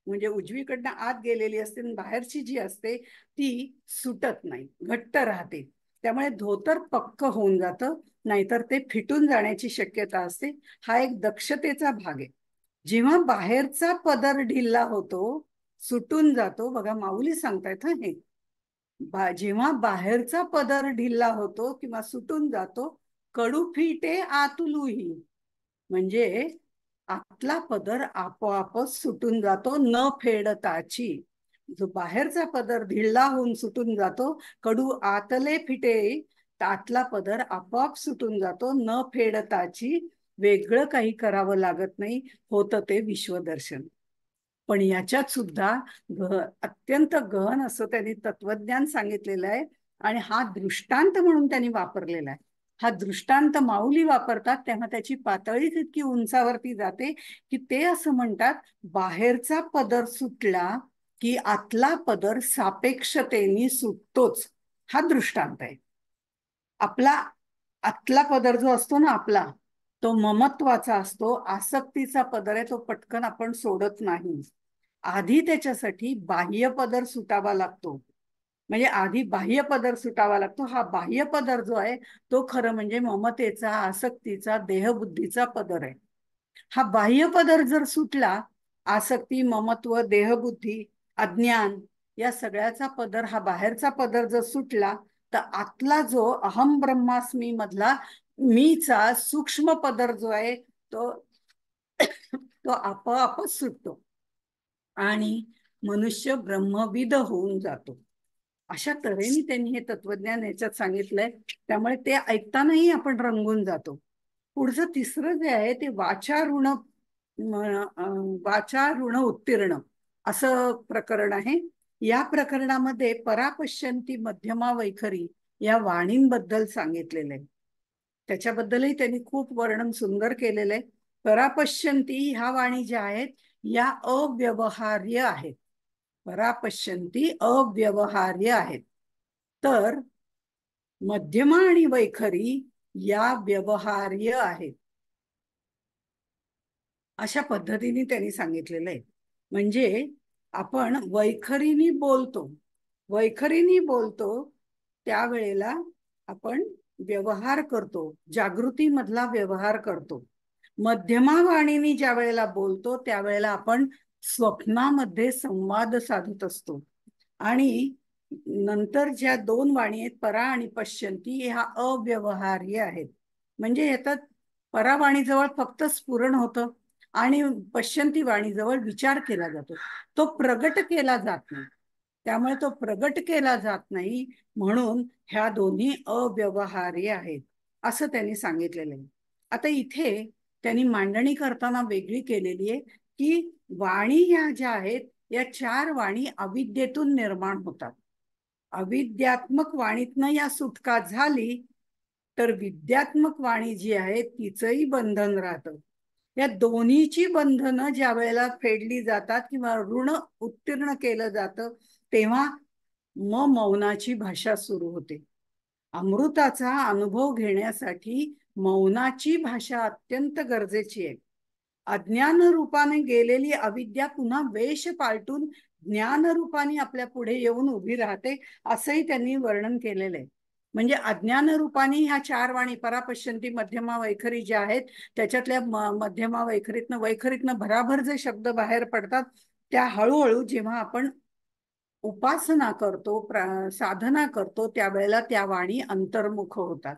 म्हणजे उजवीकडनं आत गेलेली असते आणि बाहेरची जी असते ती सुटत नाही, घट्ट राहते. त्यामुळे धोतर पक्क होऊन जातं, नाहीतर ते फिटून जाण्याची शक्यता असते. हा एक दक्षतेचा भाग आहे. जेव्हा बाहेरचा पदर ढिल्ला होतो, सुटून जातो, बघा माऊली सांगतायत हा हे, जेव्हा बाहेरचा पदर ढिल्ला होतो किंवा सुटून जातो, कडू फिटे आतुलूही, म्हणजे आतला पदर आपोआपच सुटून जातो न फेडताची. जो बाहेरचा पदर ढिल्ला होऊन सुटून जातो, कडू आतले फिटे, आतला पदर आपोआप सुटून जातो न फेडताची. वेगळं काही करावं लागत नाही, होतं ते विश्वदर्शन. पण याच्यात सुद्धा अत्यंत गहन असं त्यांनी तत्वज्ञान सांगितलेलं आहे आणि हा दृष्टांत म्हणून त्यांनी वापरलेला आहे. हा दृष्टांत माऊली वापरतात तेव्हा त्याची पातळीच इतकी उंचावरती जाते की ते असं म्हणतात, बाहेरचा पदर सुटला की आतला पदर सापेक्षतेने सुटतोच. हा दृष्टांत आहे. आपला आतला पदर जो असतो ना आपला, तो ममत्वाचा असतो, आसक्तीचा पदर आहे, तो पटकन आपण सोडत नाही. आधी त्याच्यासाठी बाह्य पदर सुटावा लागतो. म्हणजे आधी बाह्य पदर सुटावा लागतो. हा बाह्य पदर जो आहे तो खरं म्हणजे ममतेचा, आसक्तीचा, देहबुद्धीचा पदर आहे. हा बाह्य पदर जर सुटला, आसक्ती, ममत्व, देहबुद्धी, अज्ञान, या सगळ्याचा पदर, हा बाहेरचा पदर जर सुटला, तर आतला जो अहम ब्रह्मास्मी मधला मीचा सूक्ष्म पदर जो आहे तो तो आपोआपच सुटतो आणि मनुष्य ब्रह्मविद होऊन जातो. अशा तऱ्हेने त्यांनी हे तत्वज्ञान याच्यात सांगितलंय. त्यामुळे ते ऐकतानाही आपण रंगून जातो. पुढचं तिसरं जे आहे ते वाचा ऋण उत्तीर्ण असं प्रकरण आहे. या प्रकरणामध्ये परापश्यंती, मध्यमा, वैखरी या वाणींबद्दल सांगितलेलं आहे. त्याच्याबद्दलही त्यांनी खूप वर्णन सुंदर केलेलं आहे. परापश्यंती ह्या वाणी ज्या आहेत या अव्यवहार्य आहेत. परापश्यंती अव्यवहार्य आहेत. तर मध्यमा आणि वैखरी या व्यवहार्य आहेत. अशा पद्धतीने त्यांनी सांगितलेलं आहे. म्हणजे आपण वैखरीनी बोलतो त्यावेळेला आपण व्यवहार करतो, जागृतीमधला व्यवहार करतो. मध्यमा वाणीनी ज्या वेळेला बोलतो त्यावेळेला आपण स्वप्नामध्ये संवाद साधत असतो. आणि नंतर ज्या दोन वाणी आहेत परा आणि पश्यंती, ह्या अव्यवहार्य आहेत. म्हणजे याच्यात परावाणीजवळ फक्त स्फुरण होतं आणि पश्यंती वाणीजवळ विचार केला जातो, तो प्रगट केला जात नाही. त्यामुळे तो प्रगट केला जात नाही म्हणून ह्या दोन्ही अव्यवहार्य आहेत असं त्यांनी सांगितलेलं आहे. आता इथे त्यांनी मांडणी करताना वेगळी केलेली आहे की वाणी ह्या ज्या आहेत या चार वाणी अविद्येतून निर्माण होतात. अविद्यात्मक वाणीतनं या सुटका झाली तर विद्यात्मक वाणी जी आहे तिचंही बंधन राहतं. या दोन्हीची बंधनं ज्या वेळेला फेडली जातात किंवा ऋण उत्तीर्ण केलं जातं तेव्हा मौनाची भाषा सुरू होते. अमृताचा अनुभव घेण्यासाठी मौनाची भाषा अत्यंत गरजेची आहे. अज्ञान रूपाने गेलेली अविद्या पुन्हा वेश पालटून ज्ञान रूपाने आपल्या पुढे येऊन उभी राहते असंही त्यांनी वर्णन केलेलं आहे. म्हणजे अज्ञान रूपाने ह्या चार वाणी परापश्यंती, मध्यमा, वैखरी ज्या आहेत त्याच्यातल्या मध्यमा वैखरीतनं भराभर जे शब्द बाहेर पडतात त्या हळूहळू जेव्हा आपण उपासना करतो, साधना करतो त्यावेळेला त्या वाणी अंतर्मुख होतात.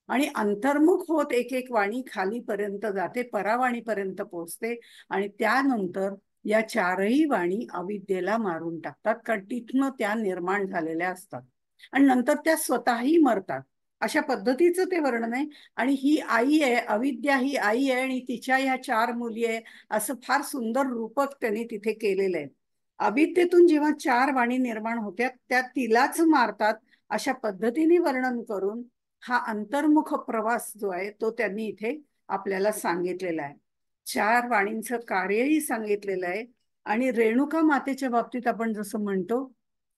आणि अंतर्मुख होत एक एक वाणी खालीपर्यंत जाते, परावाणीपर्यंत पोहोचते. आणि त्यानंतर या चारही वाणी अविद्येला मारून टाकतात, कारण तिथनं त्या निर्माण झालेल्या असतात आणि नंतर त्या स्वतःही मरतात. अशा पद्धतीचं ते वर्णन आहे. आणि ही आई आहे, अविद्या ही आई आहे आणि तिच्या ह्या चार मुली आहे असं फार सुंदर रूपक त्यांनी तिथे केलेलं आहे. अविद्येतून जेव्हा चार वाणी निर्माण होत्या त्या तिलाच मारतात अशा पद्धतीने वर्णन करून हा अंतर्मुख प्रवास जो आहे तो त्यांनी इथे आपल्याला सांगितलेला आहे. चार वाणींचं कार्यही सांगितलेलं आहे. आणि रेणुका मातेच्या बाबतीत आपण जसं म्हणतो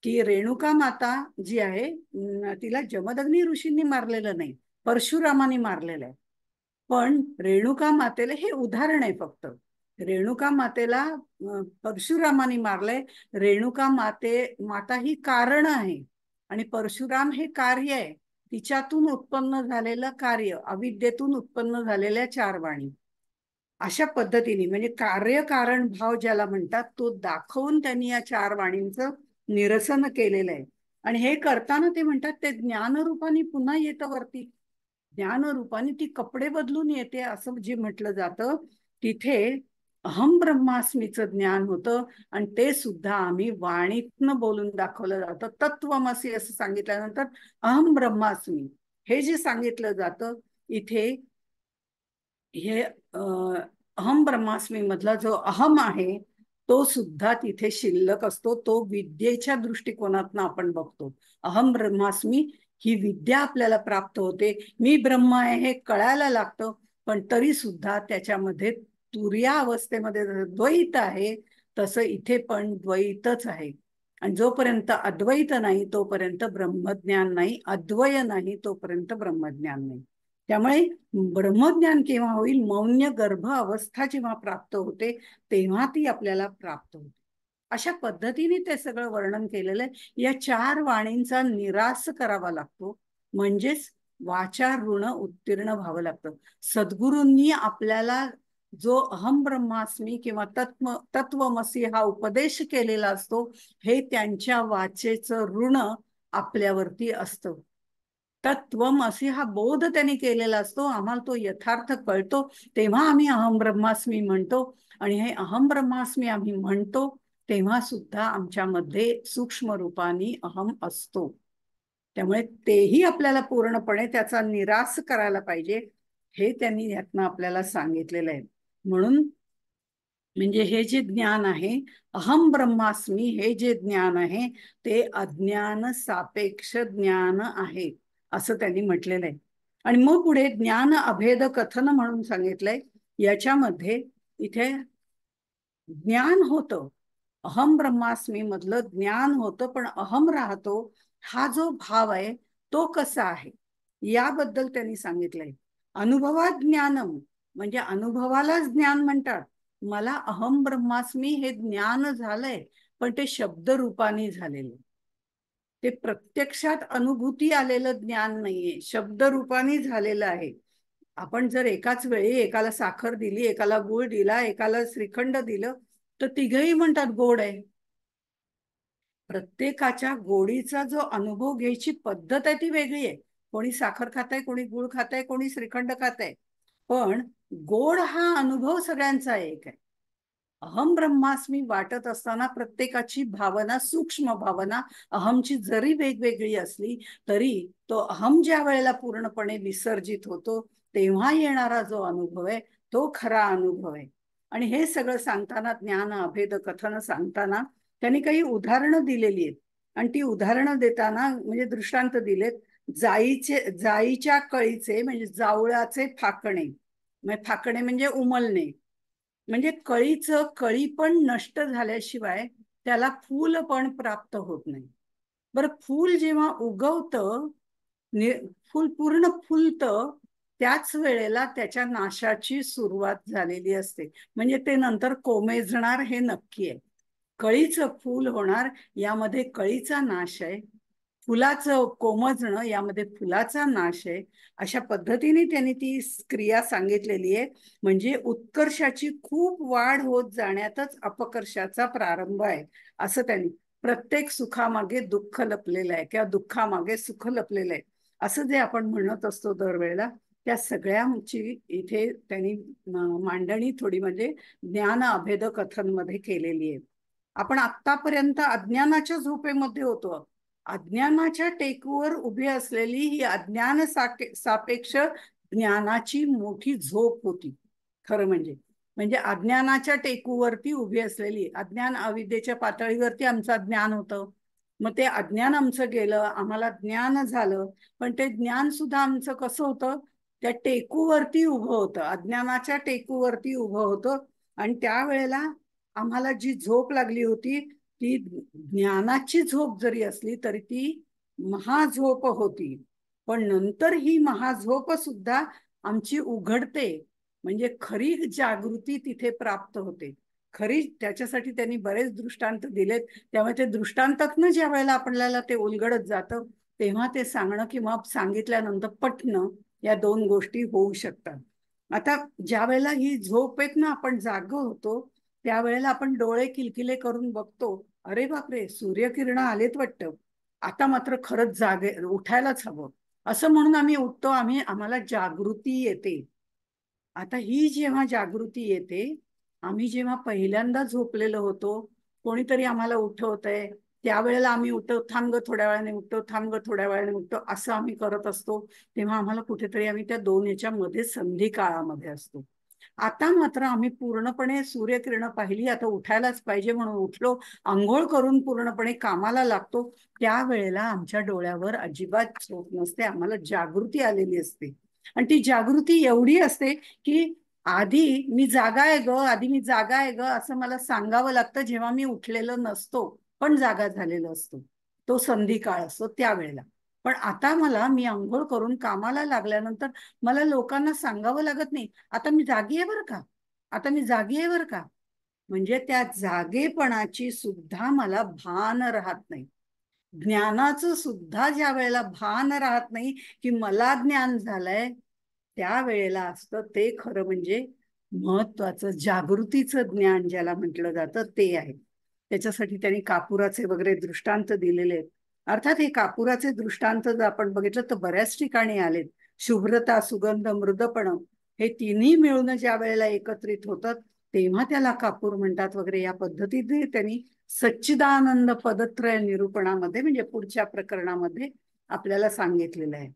की रेणुका माता जी आहे तिला जमदग्नी ऋषींनी मारलेलं नाही, परशुरामाने मारलेलं आहे. पण रेणुका मातेला हे उदाहरण आहे फक्त. रेणुका मातेला परशुरामाने मारलंय. रेणुका माता ही कारण आहे आणि परशुराम हे कार्य आहे. तिच्यातून उत्पन्न झालेलं कार्य, अविद्येतून उत्पन्न झालेल्या चार वाणी. अशा पद्धतीने म्हणजे कार्यकारण भाव ज्याला म्हणतात तो दाखवून त्यांनी या चार वाणींचं निरसन केलेलं आहे. आणि हे करताना ते म्हणतात ते ज्ञानरूपाने पुन्हा येतं वरती. ज्ञानरूपाने ती कपडे बदलून येते असं जे म्हटलं जातं तिथे अहम ब्रह्मास्मीचं ज्ञान होतं. आणि ते सुद्धा आम्ही वाणीतनं बोलून दाखवलं जातं. तत्वमसी असं सांगितल्यानंतर अहम ब्रह्मास्मी हे जे सांगितलं जातं इथे, हे अहम ब्रह्मास्मी मधला जो अहम आहे तो सुद्धा तिथे शिल्लक असतो. तो विद्येच्या दृष्टिकोनातनं आपण बघतो. अहम ब्रह्मास्मी ही विद्या आपल्याला प्राप्त होते. मी ब्रह्म आहे हे कळायला लागतं. पण तरी सुद्धा त्याच्यामध्ये तुर्या अवस्थेमध्ये द्वैत आहे तसं इथे पण द्वैतच आहे. आणि जोपर्यंत अद्वैत नाही तोपर्यंत ब्रह्मज्ञान नाही, अद्वय नाही तोपर्यंत ब्रह्मज्ञान नाही. त्यामुळे ब्रह्मज्ञान केव्हा होईल, मौन्य गर्भ अवस्था जेव्हा प्राप्त होते तेव्हा ती आपल्याला प्राप्त होते. अशा पद्धतीने ते सगळं वर्णन केलेलं आहे. या चार वाणींचा निरास करावा लागतो म्हणजेच वाचा ऋण उत्तीर्ण व्हावं लागतं. सद्गुरूंनी आपल्याला जो अहम ब्रह्मास्मी किंवा तत्वमसी हा उपदेश केलेला असतो, हे त्यांच्या वाचेचं ऋण आपल्यावरती असतं. तत्वमसी हा बोध त्यांनी केलेला असतो, आम्हाला तो यथार्थ कळतो, तेव्हा आम्ही अहम ब्रह्मास्मी म्हणतो. आणि हे अहम ब्रह्मास्मी आम्ही म्हणतो तेव्हा सुद्धा आमच्यामध्ये सूक्ष्म रूपाने अहम असतो. त्यामुळे तेही आपल्याला पूर्णपणे त्याचा निराश करायला पाहिजे, हे त्यांनी यातनं आपल्याला सांगितलेलं आहे. म्हणून म्हणजे हे जे ज्ञान आहे, अहम ब्रह्मास्मी हे जे ज्ञान आहे, ते अज्ञान सापेक्ष ज्ञान आहे असं त्यांनी म्हटलेलं आहे. आणि मग पुढे ज्ञान अभेद कथन म्हणून सांगितलंय. याच्यामध्ये इथे ज्ञान होतं, अहम ब्रह्मास्मी मधलं ज्ञान होतं, पण अहम राहतो, हा जो भाव आहे तो कसा आहे याबद्दल त्यांनी सांगितलंय. अनुभवात ज्ञानम म्हणजे अनुभवालाच ज्ञान म्हणतात. मला अहम ब्रह्मास्मी हे ज्ञान झालंय, पण ते शब्द रूपाने झालेलं, ते प्रत्यक्षात अनुभूती आलेलं ज्ञान नाहीये, शब्द रूपाने झालेलं आहे. आपण जर एकाच वेळी एकाला साखर दिली, एकाला गुळ दिला, एकाला श्रीखंड दिलं, तर तिघही म्हणतात गोड आहे. प्रत्येकाच्या गोडीचा जो अनुभव घ्यायची पद्धत आहे ती वेगळी आहे. कोणी साखर खाताय, कोणी गुळ खाताय, कोणी श्रीखंड खाताय, पण गोड हा अनुभव सगळ्यांचा एक आहे. अहम ब्रह्मास्मी वाटत असताना प्रत्येकाची भावना, सूक्ष्म भावना अहमची जरी वेगवेगळी असली, तरी तो अहम ज्या वेळेला पूर्णपणे विसर्जित होतो, तेव्हा येणारा जो अनुभव आहे तो खरा अनुभव आहे. आणि हे सगळं सांगताना, ज्ञान अभेद कथन सांगताना त्यांनी काही उदाहरणं दिलेली आहेत. आणि ती उदाहरणं देताना म्हणजे दृष्टांत दिलेत. जाईच्या कळीचे म्हणजे जावळाचे फाकणे, म्हणजे फाकणे म्हणजे उमलणे, म्हणजे कळी पण नष्ट झाल्याशिवाय त्याला फूल पण प्राप्त होत नाही. बरं, फूल जेव्हा उगवतं, फूल पूर्ण फुलतं, त्याच वेळेला त्याच्या नाशाची सुरुवात झालेली असते, म्हणजे ते नंतर कोमेजणार हे नक्की आहे. कळीचं फूल होणार, यामध्ये कळीचा नाश आहे. फुलाचं कोमजणं, यामध्ये फुलाचा नाश आहे. अशा पद्धतीने त्यांनी ती क्रिया सांगितलेली आहे. म्हणजे उत्कर्षाची खूप वाढ होत जाण्यातच अपकर्षाचा प्रारंभ आहे असं त्यांनी. प्रत्येक सुखामागे दुःख लपलेलं आहे किंवा दुःखामागे सुख लपलेलं आहे, असं जे आपण म्हणत असतो दरवेळेला, त्या सगळ्यांची इथे त्यांनी मांडणी थोडी म्हणजे ज्ञान अभेद कथन मध्ये केलेली आहे. आपण आतापर्यंत अज्ञानाच्या झोपेमध्ये होतो. अज्ञानाच्या टेकूवर उभी असलेली ही अज्ञान सापेक्ष ज्ञानाची मोठी झोप होती खरं म्हणजे. म्हणजे अज्ञानाच्या टेकूवरती उभी असलेली, अज्ञान अविद्येच्या पातळीवरती आमचं ज्ञान होतं. मग ते अज्ञान आमचं गेलं, आम्हाला ज्ञान झालं, पण ते ज्ञान सुद्धा आमचं कसं होतं, त्या टेकूवरती उभं होतं, अज्ञानाच्या टेकूवरती उभं होतं. आणि त्यावेळेला आम्हाला जी झोप लागली होती, ती ज्ञानाची झोप जरी असली तरी ती महाझोप होती. पण नंतर ही महाझोप सुद्धा आमची उघडते, म्हणजे खरी जागृती तिथे प्राप्त होते. खरी, त्याच्यासाठी त्यांनी बरेच दृष्टांत दिलेत. त्यामुळे ते दृष्टांतातनं ज्या वेळेला आपल्याला ते उलगडत जातं, तेव्हा ते सांगणं किंवा सांगितल्यानंतर पटणं, या दोन गोष्टी होऊ शकतात. आता ज्या वेळेला ही झोप येत ना, आपण जाग होतो, त्यावेळेला आपण डोळे किलकिले करून बघतो, अरे बापरे, सूर्यकिरण आलेत वाटतं, आता मात्र खरंच जागे उठायलाच हवं, असं म्हणून आम्ही उठतो, आम्हाला जागृती येते. आता ही जेव्हा जागृती येते, आम्ही जेव्हा पहिल्यांदा झोपलेलो होतो, कोणीतरी आम्हाला उठवतंय, त्यावेळेला आम्ही उठतो, थांब ग थोड्या वेळाने उठतो, थांब ग थोड्या वेळाने उठतो, असं आम्ही करत असतो. तेव्हा आम्हाला कुठेतरी आम्ही त्या दोन याच्यामध्ये संधी काळामध्ये असतो. आता मात्र आम्ही पूर्णपणे सूर्यकिरण पाहिली, आता उठायलाच पाहिजे म्हणून उठलो, आंघोळ करून पूर्णपणे कामाला लागतो. त्यावेळेला आमच्या डोळ्यावर अजिबात झोप नसते, आम्हाला जागृती आलेली असते. आणि ती जागृती एवढी असते की आधी मी जागा आहे ग, आधी मी जागा आहे ग, असं मला सांगावं लागतं, जेव्हा मी उठलेलो नसतो पण जागा झालेलो असतो, तो संधी काळ असतो त्यावेळेला. पण आता मी आंघोळ करून कामाला लागल्यानंतर मला लोकांना सांगावं लागत नाही, आता मी जागी आहे बरं का, आता मी जागी आहे बरं का. म्हणजे त्या जागेपणाची सुद्धा मला भान राहत नाही. ज्ञानाचं सुद्धा ज्या वेळेला भान राहत नाही की मला ज्ञान झालंय, त्या वेळेला असतं ते खरं म्हणजे महत्वाचं जागृतीचं ज्ञान ज्याला म्हटलं जातं ते आहे. त्याच्यासाठी त्यांनी कापुराचे वगैरे दृष्टांत दिलेले आहेत. अर्थात हे कापुराचे दृष्टांत जर आपण बघितलं तर बऱ्याच ठिकाणी आलेत. शुभ्रता, सुगंध, मृदपण हे तिन्ही मिळून ज्या वेळेला एकत्रित होतात तेव्हा त्याला कापूर म्हणतात वगैरे, या पद्धतीने त्यांनी सच्चिदानंद पदत्रय निरूपणामध्ये म्हणजे पुढच्या प्रकरणामध्ये आपल्याला सांगितलेलं आहे.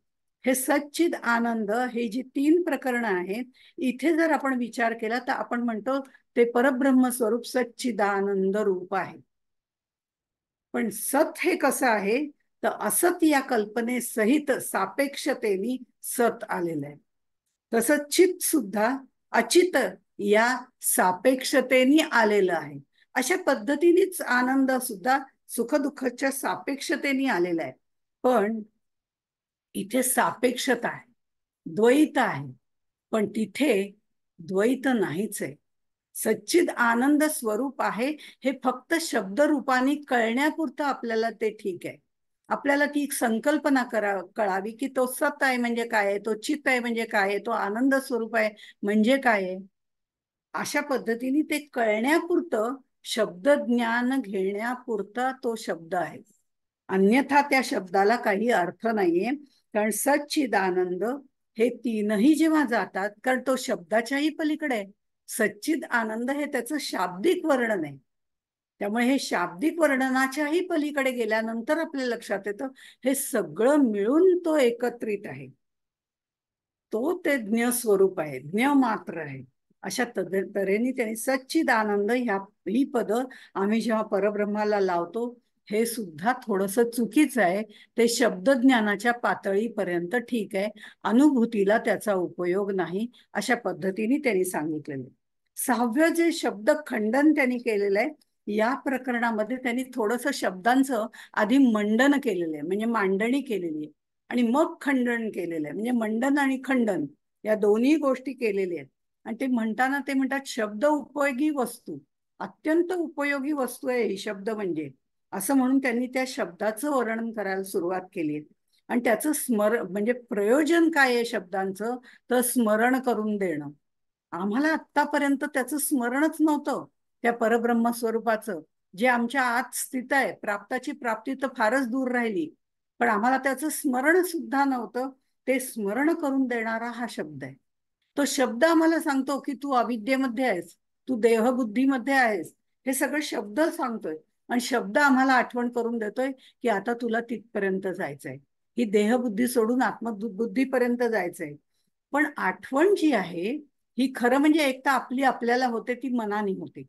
हे सच्चिद आनंद हे जी 3 प्रकरणं आहेत, इथे जर आपण विचार केला तर आपण म्हणतो ते परब्रह्म स्वरूप सच्चिदानंद रूप आहे. पण सत हे कसं आहे तर असत या कल्पनेसहित सापेक्षतेने सत आलेलं आहे. तसं चित सुद्धा अचित या सापेक्षतेने आलेलं आहे. अशा पद्धतीनेच आनंद सुद्धा सुखदुःखाच्या सापेक्षतेने आलेला आहे. पण इथे सापेक्षता आहे, द्वैत आहे, पण तिथे द्वैत नाहीच आहे. सच्चिद आनंद स्वरूप आहे हे फक्त शब्द रूपाने कळण्यापुरतं आपल्याला ते ठीक आहे. आपल्याला ती संकल्पना कळावी की तो सत आहे म्हणजे काय आहे, तो चित आहे म्हणजे काय आहे, तो आनंद स्वरूप आहे म्हणजे काय आहे. अशा पद्धतीने ते कळण्यापुरतं शब्द ज्ञान घेण्यापुरता तो शब्द आहे. अन्यथा त्या शब्दाला काही अर्थ नाहीये. कारण सच्चिदानंद हे तीनही जेव्हा जातात, कारण तो शब्दाच्याही पलीकडे आहे. सच्चिद आनंद हे त्याचं शाब्दिक वर्णन आहे. त्यामुळे हे शाब्दिक वर्णनाच्याही पलीकडे गेल्यानंतर आपल्या लक्षात येतं हे सगळं मिळून तो एकत्रित आहे. तो ते ज्ञ स्वरूप आहे, ज्ञ मात्र आहे. अशा तऱ्हेने त्यांनी सच्चिदानंद ही पद आम्ही जेव्हा परब्रह्माला लावतो हे सुद्धा थोडस चुकीचं आहे. ते शब्दज्ञानाच्या पातळीपर्यंत ठीक आहे, अनुभूतीला त्याचा उपयोग नाही, अशा पद्धतीने त्यांनी सांगितलेलं. 6वं जे शब्द खंडन त्यांनी केलेलं आहे या प्रकरणामध्ये त्यांनी थोडस शब्दांचं आधी मंडन केलेलं आहे, म्हणजे मांडणी केलेली आहे, आणि मग खंडन केलेलं आहे. म्हणजे मंडन आणि खंडन या दोन्ही गोष्टी केलेल्या आहेत. आणि ते म्हणताना ते म्हणतात शब्द उपयोगी वस्तू, अत्यंत उपयोगी वस्तू आहे ही शब्द म्हणजे, असं म्हणून त्यांनी त्या शब्दाचं वर्णन करायला सुरुवात केली. आणि त्याचं म्हणजे प्रयोजन काय आहे शब्दांचं, तर स्मरण करून देणं. आम्हाला आतापर्यंत त्याचं स्मरणच नव्हतं, त्या परब्रह्म स्वरूपाचं जे आमच्या आत स्थित आहे. प्राप्ताची प्राप्ती तर फारच दूर राहिली, पण आम्हाला त्याचं स्मरण सुद्धा नव्हतं. ते स्मरण करून देणारा हा शब्द आहे. तो शब्द आम्हाला सांगतो की तू अविद्येमध्ये आहेस, तू देहबुद्धीमध्ये आहेस, हे सगळं शब्द सांगतोय. आणि शब्द आम्हाला आठवण करून देतोय की आता तुला तिथपर्यंत जायचंय, ही देहबुद्धी सोडून आत्मबुद्धीपर्यंत जायचंय. पण आठवण जी आहे ही खरं म्हणजे एक तर आपली आपल्याला होते ती मनाने होते,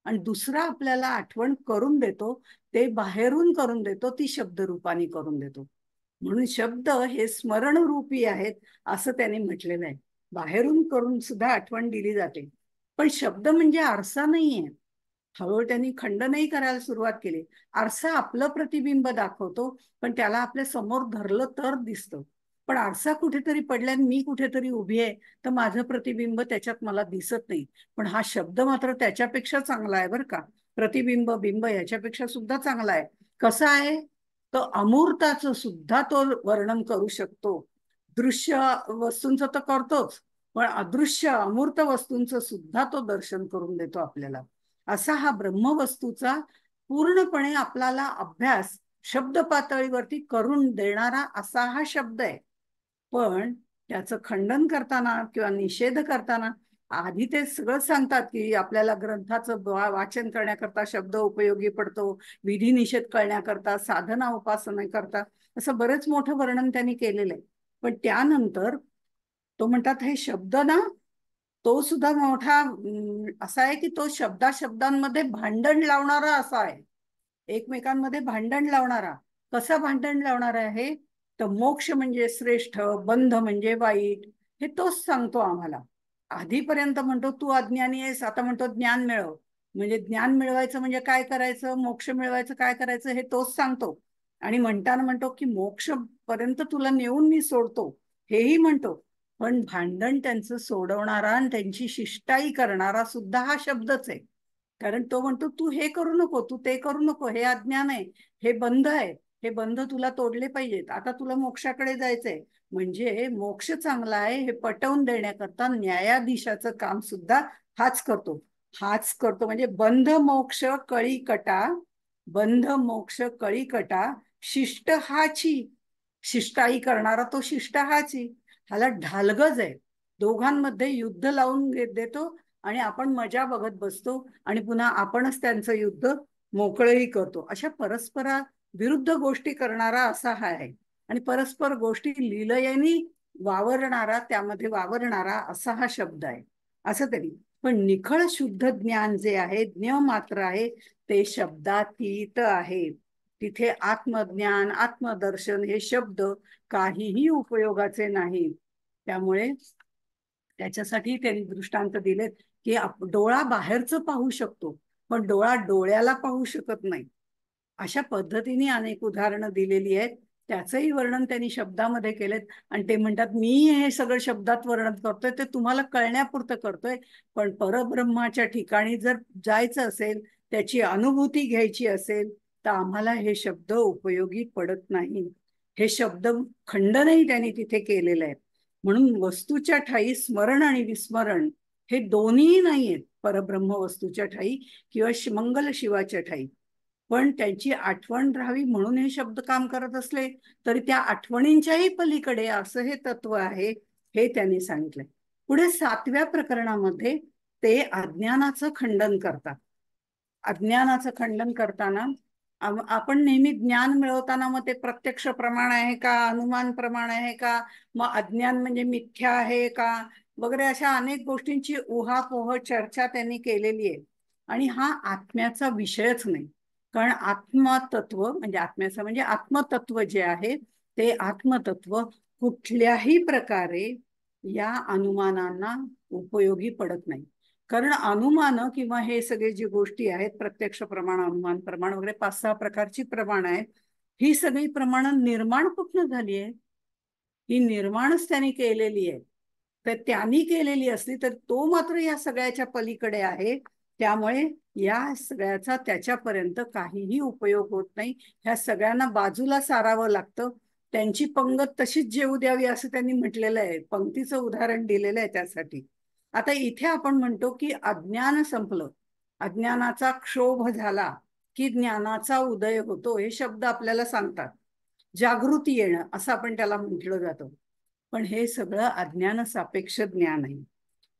आणि दुसरा आपल्याला आठवण करून देतो ते बाहेरून करून देतो, ती शब्दरूपाने करून देतो. म्हणून शब्द हे स्मरणरूपी आहेत असं त्याने म्हटलेलं आहे. बाहेरून करून सुद्धा आठवण दिली जाते, पण शब्द म्हणजे आरसा नाहीये. हळूहळू त्यांनी खंडनही करायला सुरुवात केली. आरसा आपलं प्रतिबिंब दाखवतो, पण त्याला आपल्या समोर धरलं तर दिसतं. पण आरसा कुठेतरी पडलाय, मी कुठेतरी उभी आहे, तर माझं प्रतिबिंब त्याच्यात मला दिसत नाही. पण हा शब्द मात्र त्याच्यापेक्षा चांगला आहे बरं का. प्रतिबिंब बिंब याच्यापेक्षा सुद्धा चांगला आहे. कसा आहे, तो अमूर्ताचं सुद्धा तो वर्णन करू शकतो. दृश्य वस्तूंचं तर करतोच, पण अदृश्य अमूर्त वस्तूंचं सुद्धा तो दर्शन करून देतो आपल्याला. असा हा ब्रह्मवस्तूचा पूर्णपणे आपल्याला अभ्यास शब्द पातळीवरती करून देणारा असा हा शब्द आहे. पण त्याचं खंडन करताना किंवा निषेध करताना आधी ते सगळं सांगतात की आपल्याला ग्रंथाचं वाचन करण्याकरता शब्द उपयोगी पडतो, विधी निषेध करण्याकरता, साधना उपासना करता, असं बरेच मोठं वर्णन त्यांनी केलेलं आहे. पण त्यानंतर तो म्हणतात हे शब्द ना, तो सुद्धा मोठा असा आहे की तो शब्दांमध्ये भांडण लावणारा असा आहे, एकमेकांमध्ये भांडण लावणारा. कसा भांडण लावणारा आहे, तर मोक्ष म्हणजे श्रेष्ठ, बंध म्हणजे वाईट, हे तोच सांगतो आम्हाला. आधीपर्यंत म्हणतो तू अज्ञानी आहेस, आता म्हणतो ज्ञान मिळव. म्हणजे ज्ञान मिळवायचं म्हणजे काय करायचं, मोक्ष मिळवायचं काय करायचं, हे तोच सांगतो. आणि म्हणताना म्हणतो की मोक्ष पर्यंत तुला नेऊन मी सोडतो, हेही म्हणतो. पण भांडण त्यांचं सोडवणारा आणि त्यांची शिष्टाई करणारा सुद्धा हा शब्दच आहे. कारण तो म्हणतो तू हे करू नको, तू ते करू नको, हे अज्ञान आहे, हे बंध आहे. हे बंध तुला तोडले पाहिजेत, आता तुला मोक्षाकडे जायचंय. म्हणजे मोक्ष चांगला आहे हे पटवून देण्याकरता न्यायाधीशाचं काम सुद्धा हाच करतो. हाच करतो म्हणजे बंध मोक्ष कळी कटा, बंध मोक्ष कळी कटा, शिष्ट हाची. शिष्टाई करणारा तो शिष्ट हाची. ह्याला ढालगज आहे. दोघांमध्ये युद्ध लावून देतो आणि आपण मजा बघत बसतो आणि पुन्हा आपणच त्यांचं युद्ध मोकळंही करतो. अशा परस्परा विरुद्ध गोष्टी करणारा असा हा आहे. आणि परस्पर गोष्टी लीलयेनी वावरणारा, त्यामध्ये वावरणारा असा हा शब्द आहे. असं तरी पण निखळ शुद्ध ज्ञान जे आहे, ज्ञ मात्र आहे, ते शब्दातीत आहे. तिथे आत्मज्ञान, आत्मदर्शन हे शब्द काहीही उपयोगाचे नाहीत. त्यामुळे त्याच्यासाठी त्यांनी दृष्टांत दिलेत की डोळा बाहेरचं पाहू शकतो, पण डोळा डोळ्याला पाहू शकत नाही. अशा पद्धतीने अनेक उदाहरणं दिलेली आहेत. त्याचंही वर्णन त्यांनी शब्दामध्ये केलेत. आणि ते म्हणतात मी हे सगळं शब्दात वर्णन करतोय ते तुम्हाला कळण्यापुरतं करतोय, पण परब्रह्माच्या ठिकाणी जर जायचं असेल, त्याची अनुभूती घ्यायची असेल, तर आम्हाला हे शब्द उपयोगी पडत नाही. हे शब्द खंडनही त्यांनी तिथे केलेलं आहे. म्हणून वस्तूच्या ठाई स्मरण आणि विस्मरण हे दोन्ही नाहीयेत परब्रह्म वस्तूच्या ठाई किंवा मंगल शिवाच्या ठाई. पण त्यांची आठवण राहावी म्हणून हे शब्द काम करत असले तरी त्या आठवणींच्याही पलीकडे असं हे तत्व आहे, हे त्यांनी सांगितलंय. पुढे 7व्या प्रकरणामध्ये ते अज्ञानाचं खंडन करतात. अज्ञानाचं खंडन करताना आपण नेहमी ज्ञान मिळवताना मग ते प्रत्यक्ष प्रमाण आहे का, अनुमान प्रमाण आहे का, मग अज्ञान म्हणजे मिथ्या आहे का, वगैरे अशा अनेक गोष्टींची उहापोह चर्चा त्यांनी केलेली आहे. आणि हा आत्म्याचा विषयच नाही. कारण आत्मतत्व म्हणजे आत्म्याचं म्हणजे आत्मतत्व जे आहे ते आत्मतत्व कुठल्याही प्रकारे या अनुमानांना उपयोगी पडत नाही. कारण अनुमान किंवा हे सगळे जी गोष्टी आहेत, प्रत्यक्ष प्रमाण, अनुमान प्रमाण वगैरे 5-6 प्रकारची प्रमाण आहेत, ही सगळी प्रमाण निर्माण कुठनं झाली आहे? ही निर्माणच त्यांनी केलेली आहे. तर त्यांनी केलेली असली तर तो मात्र या सगळ्याच्या पलीकडे आहे. त्यामुळे या सगळ्याचा त्याच्यापर्यंत काहीही उपयोग होत नाही. ह्या सगळ्यांना बाजूला सारावं लागतं. त्यांची पंगत तशीच जेवू द्यावी असं त्यांनी म्हटलेलं आहे. पंक्तीचं उदाहरण दिलेलं आहे त्यासाठी. आता इथे आपण म्हणतो की अज्ञान संपलं, अज्ञानाचा क्षोभ झाला की ज्ञानाचा उदय होतो, हे शब्द आपल्याला सांगतात. जागृती येणं असं आपण त्याला म्हटलं जातं. पण हे सगळं अज्ञान सापेक्ष ज्ञान आहे.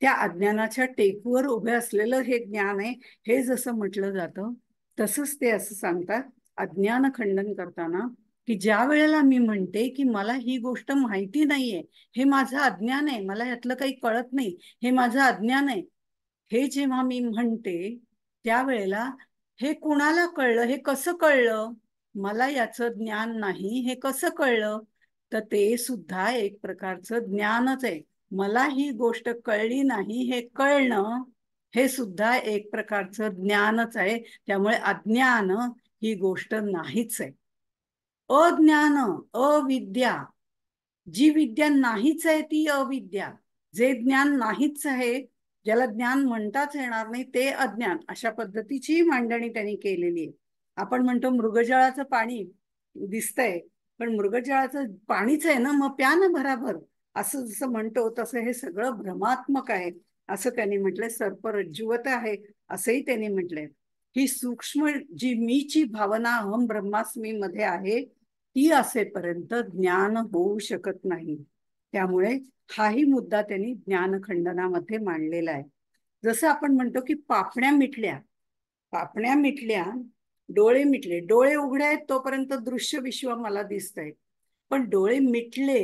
त्या अज्ञानाच्या टेकवर उभे असलेलं हे ज्ञान आहे. हे जसं म्हटलं जातं तसंच ते असं सांगतात अज्ञान खंडन करताना की ज्या वेळेला मी म्हणते की मला ही गोष्ट माहिती नाहीये, हे माझं अज्ञान आहे, मला यातलं काही कळत नाही, हे माझं अज्ञान आहे, हे जेव्हा मी म्हणते त्यावेळेला हे कुणाला कळलं, हे कसं कळलं, मला याचं ज्ञान नाही हे कसं कळलं, तर ते सुद्धा एक प्रकारचं ज्ञानच आहे. मला ही गोष्ट कळली नाही हे कळणं हे सुद्धा एक प्रकारचं ज्ञानच आहे. त्यामुळे अज्ञान ही गोष्ट नाहीच आहे. अज्ञान, अविद्या, जी विद्या नाहीच आहे ती अविद्या, जे ज्ञान नाहीच आहे, ज्याला ज्ञान म्हणताच येणार नाही ते अज्ञान, अशा पद्धतीची मांडणी त्यांनी केलेली आहे. आपण म्हणतो मृगजळाचं पाणी दिसतंय, पण मृगजळाचं पाणीच आहे ना, मग प्या ना भराभर, असं जसं म्हणतो तसं हे सगळं भ्रमात्मक आहे असं त्यांनी म्हटलंय. सर्परज्जुवत आहे असंही त्यांनी म्हटलंय. ही सूक्ष्म जी मीची भावना अहम ब्रह्मास्मी मध्ये आहे ती असेपर्यंत ज्ञान होऊ शकत नाही. त्यामुळे हाही मुद्दा त्यांनी ज्ञानखंडनामध्ये मांडलेला आहे. जसं आपण म्हणतो की पापण्या मिटल्या, पापण्या मिटल्या, डोळे मिटले, डोळे उघडे आहेत तोपर्यंत दृश्य विश्व मला दिसतंय, पण डोळे मिटले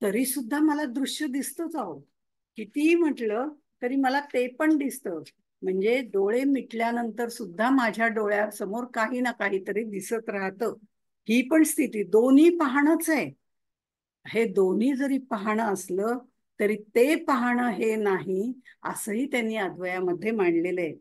तरी सुद्धा मला दृश्य दिसतच आहो. कितीही म्हटलं तरी मला ते पण दिसतं. म्हणजे डोळे मिटल्यानंतर सुद्धा माझ्या डोळ्यासमोर काही ना काहीतरी दिसत राहतं. ही पण स्थिती दोन्ही पाहणंच आहे. हे दोन्ही जरी पाहणं असलं तरी ते पाहणं हे नाही असंही त्यांनी अद्वयामध्ये मांडलेलं आहे.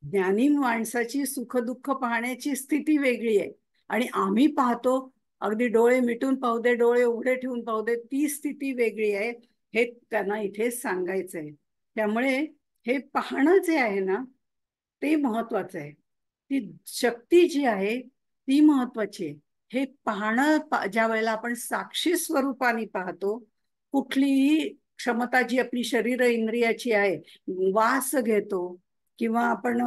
ज्ञानी माणसाची सुखदुःख पाहण्याची स्थिती वेगळी आहे आणि आम्ही पाहतो अगदी डोळे मिटून पाहू दे, डोळे उघडे ठेवून पाहू दे, ती स्थिती वेगळी आहे. हे त्यांना इथे सांगायचं आहे. त्यामुळे हे पाहणं जे आहे ना ते महत्वाचं आहे. ती शक्ती जी आहे ती महत्वाची आहे. हे पाहणं ज्या वेळेला आपण साक्षी स्वरूपाने पाहतो, कुठलीही क्षमता जी आपली शरीर इंद्रियाची आहे, वास घेतो किंवा आपण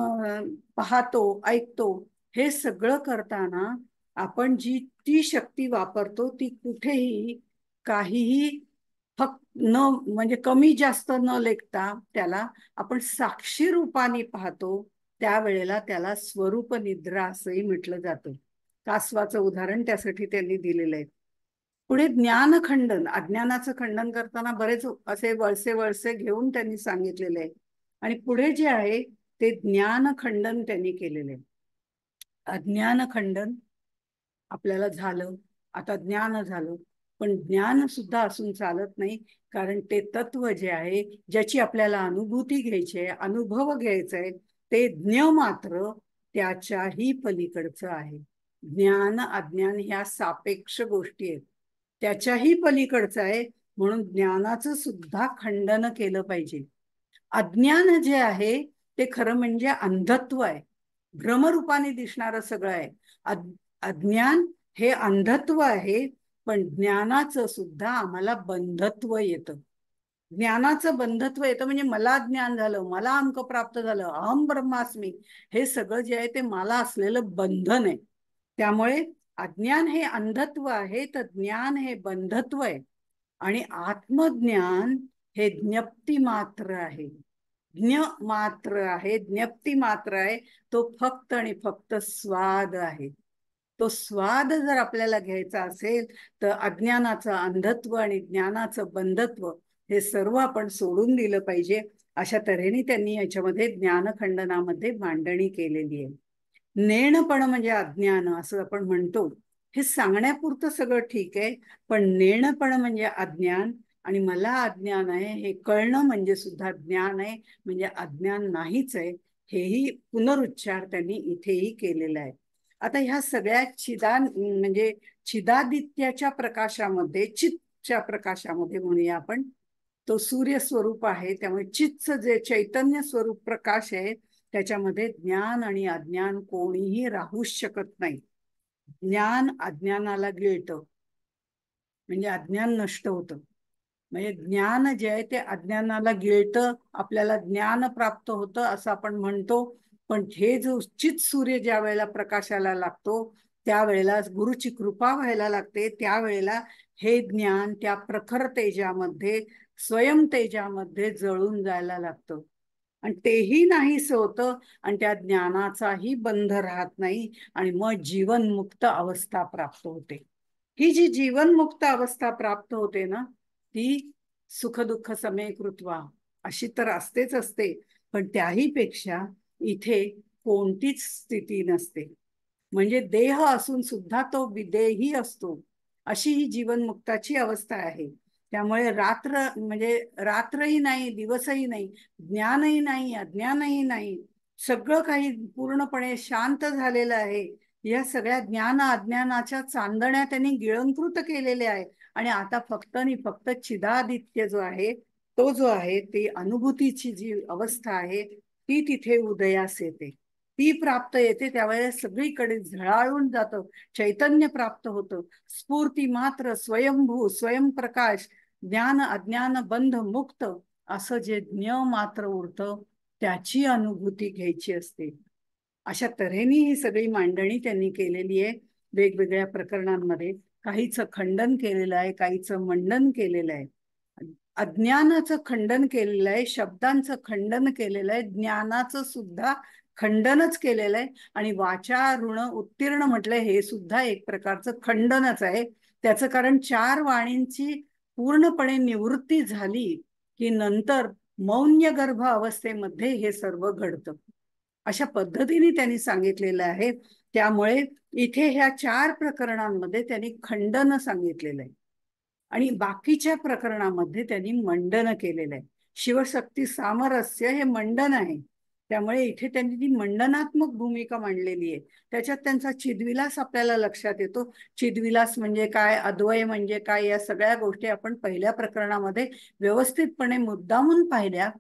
पाहतो, ऐकतो, हे सगळं करताना आपण जी ती शक्ती वापरतो ती कुठेही काहीही फक्त न म्हणजे कमी जास्त न लेखता त्याला आपण साक्षी रूपाने पाहतो, त्यावेळेला त्याला स्वरूप निद्रा असंही म्हटलं जातं. कासवाचं उदाहरण त्यासाठी त्यांनी दिलेलं आहे. पुढे ज्ञानखंडन, अज्ञानाचं खंडन करताना बरेच असे वळसे वळसे घेऊन त्यांनी सांगितलेले आहे. आणि पुढे जे आहे ते ज्ञानखंडन त्यांनी केलेले आहे. अज्ञानखंडन आपल्याला झालं, आता ज्ञान झालं, पण ज्ञान सुद्धा असून चालत नाही, कारण ते तत्व जे आहे ज्याची आपल्याला अनुभूती घ्यायची आहे, अनुभव घ्यायचा आहे, ते ज्ञ मात्र त्याच्याही पलीकडचं आहे. ज्ञान अज्ञान ह्या सापेक्ष गोष्टी आहेत, त्याच्याही पलीकडचं आहे. म्हणून ज्ञानाचं सुद्धा खंडन केलं पाहिजे. अज्ञान जे आहे ते खरं म्हणजे अंधत्व आहे, भ्रमरूपाने दिसणारं सगळं आहे. अज्ञान हे अंधत्व आहे, पण ज्ञानाचं सुद्धा आम्हाला बंधत्व येतं. ज्ञानाचं बंधत्व येतं म्हणजे मला ज्ञान झालं, मला अंक प्राप्त झालं, अहम ब्रह्मास्मी, हे सगळं जे आहे ते मला असलेलं बंधन आहे. त्यामुळे अज्ञान हे अंधत्व आहे, तर ज्ञान हे बंधत्व आहे. आणि आत्मज्ञान हे ज्ञप्ती मात्र आहे, ज्ञ मात्र आहे, ज्ञप्ती मात्र आहे. तो फक्त आणि फक्त स्वाद आहे. तो स्वाद जर आपल्याला घ्यायचा असेल तर अज्ञानाचं अंधत्व आणि ज्ञानाचं बंधत्व हे सर्व आपण सोडून दिलं पाहिजे. अशा तऱ्हेने त्यांनी याच्यामध्ये ज्ञानखंडनामध्ये मांडणी केलेली आहे. नेणपण म्हणजे अज्ञान असं आपण म्हणतो, हे सांगण्यापुरतं सगळं ठीक आहे, पण नेणपण म्हणजे अज्ञान, आणि मला अज्ञान आहे हे कळणं म्हणजे सुद्धा ज्ञान आहे, म्हणजे अज्ञान नाहीच आहे, हेही पुनरुच्चार त्यांनी इथेही केलेला आहे. आता ह्या सगळ्या म्हणजे छिदादित्याच्या प्रकाशामध्ये, चितच्या प्रकाशामध्ये म्हणूया आपण, तो सूर्य स्वरूप आहे, त्यामुळे चितचं जे चैतन्य स्वरूप प्रकाश आहे त्याच्यामध्ये ज्ञान आणि अज्ञान कोणीही राहूच शकत नाही. ज्ञान अज्ञानाला गिळतं, म्हणजे अज्ञान नष्ट होतं. म्हणजे ज्ञान जे आहे ते अज्ञानाला गिळतं, आपल्याला ज्ञान प्राप्त होतं असं आपण म्हणतो. पण हे जो चित सूर्य ज्या वेळेला प्रकाशाला लागतो, त्यावेळेला गुरुची कृपा व्हायला लागते, त्यावेळेला हे ज्ञान त्या प्रखर तेजामध्ये, स्वयं तेजामध्ये जळून जायला लागतं, आणि तेही नाहीसं होतं, आणि त्या ज्ञानाचाही बंध राहत नाही, आणि मग जीवनमुक्त अवस्था प्राप्त होते. ही जी जीवनमुक्त अवस्था प्राप्त होते ना, ती सुख दुःख समे कृत्वा अशी तर असतेच असते, पण त्याही पेक्षा इथे कोणतीच स्थिती नसते. म्हणजे देह असून सुद्धा तो विदेही असतो, अशी ही जीवनमुक्ताची अवस्था आहे. त्यामुळे रात्र म्हणजे रात्रही नाही, दिवसही नाही, ज्ञानही नाही, अज्ञानही नाही, सगळं काही पूर्णपणे शांत झालेलं आहे. या सगळ्या ज्ञान अज्ञानाच्या चांदण्या त्यांनी गिळंकृत केलेल्या आहे, आणि आता फक्त आणि फक्त चिदादित्य जो आहे, तो जो आहे ती अनुभूतीची जी अवस्था आहे ती तिथे उदयास येते, ती प्राप्त येते. त्यावेळेस सगळीकडे झळाळून जातं, चैतन्य प्राप्त होतं, स्फूर्ती मात्र, स्वयंभू, स्वयंप्रकाश, ज्ञान अज्ञान बंध मुक्त असं जे ज्ञ मात्र उरतं, त्याची अनुभूती घ्यायची असते. अशा तऱ्हेने ही सगळी मांडणी त्यांनी केलेली आहे वेगवेगळ्या प्रकरणांमध्ये. काहीचं खंडन केलेलं आहे, काहीचं मंडन केलेलं आहे. अज्ञानाचं खंडन केलेलं आहे, शब्दांचं खंडन केलेलं आहे, ज्ञानाचं सुद्धा खंडनच केलेलं आहे. आणि वाचा ऋण उत्तीर्ण म्हटलंय, हे सुद्धा एक प्रकारचं खंडनच आहे. त्याचं कारण 4 वाणींची पूर्णपणे निवृत्ती झाली की नंतर मौन्यगर्भ अवस्थेमध्ये हे सर्व घडतं, अशा पद्धतीने त्यांनी सांगितलेलं आहे. त्यामुळे इथे ह्या 4 प्रकरणांमध्ये त्यांनी खंडन सांगितलेलं आहे, आणि बाकीच्या प्रकरणामध्ये त्यांनी मंडन केलेलं आहे. शिवशक्ती सामरस्य हे मंडन आहे, त्यामुळे इथे त्यांनी ती मंडनात्मक भूमिका मांडलेली आहे. त्याच्यात त्यांचा चिद्विलास आपल्याला लक्षात येतो. चिद्विलास म्हणजे काय, अद्वय म्हणजे काय, या सगळ्या गोष्टी आपण पहिल्या प्रकरणामध्ये व्यवस्थितपणे मुद्दामून पाहिल्या.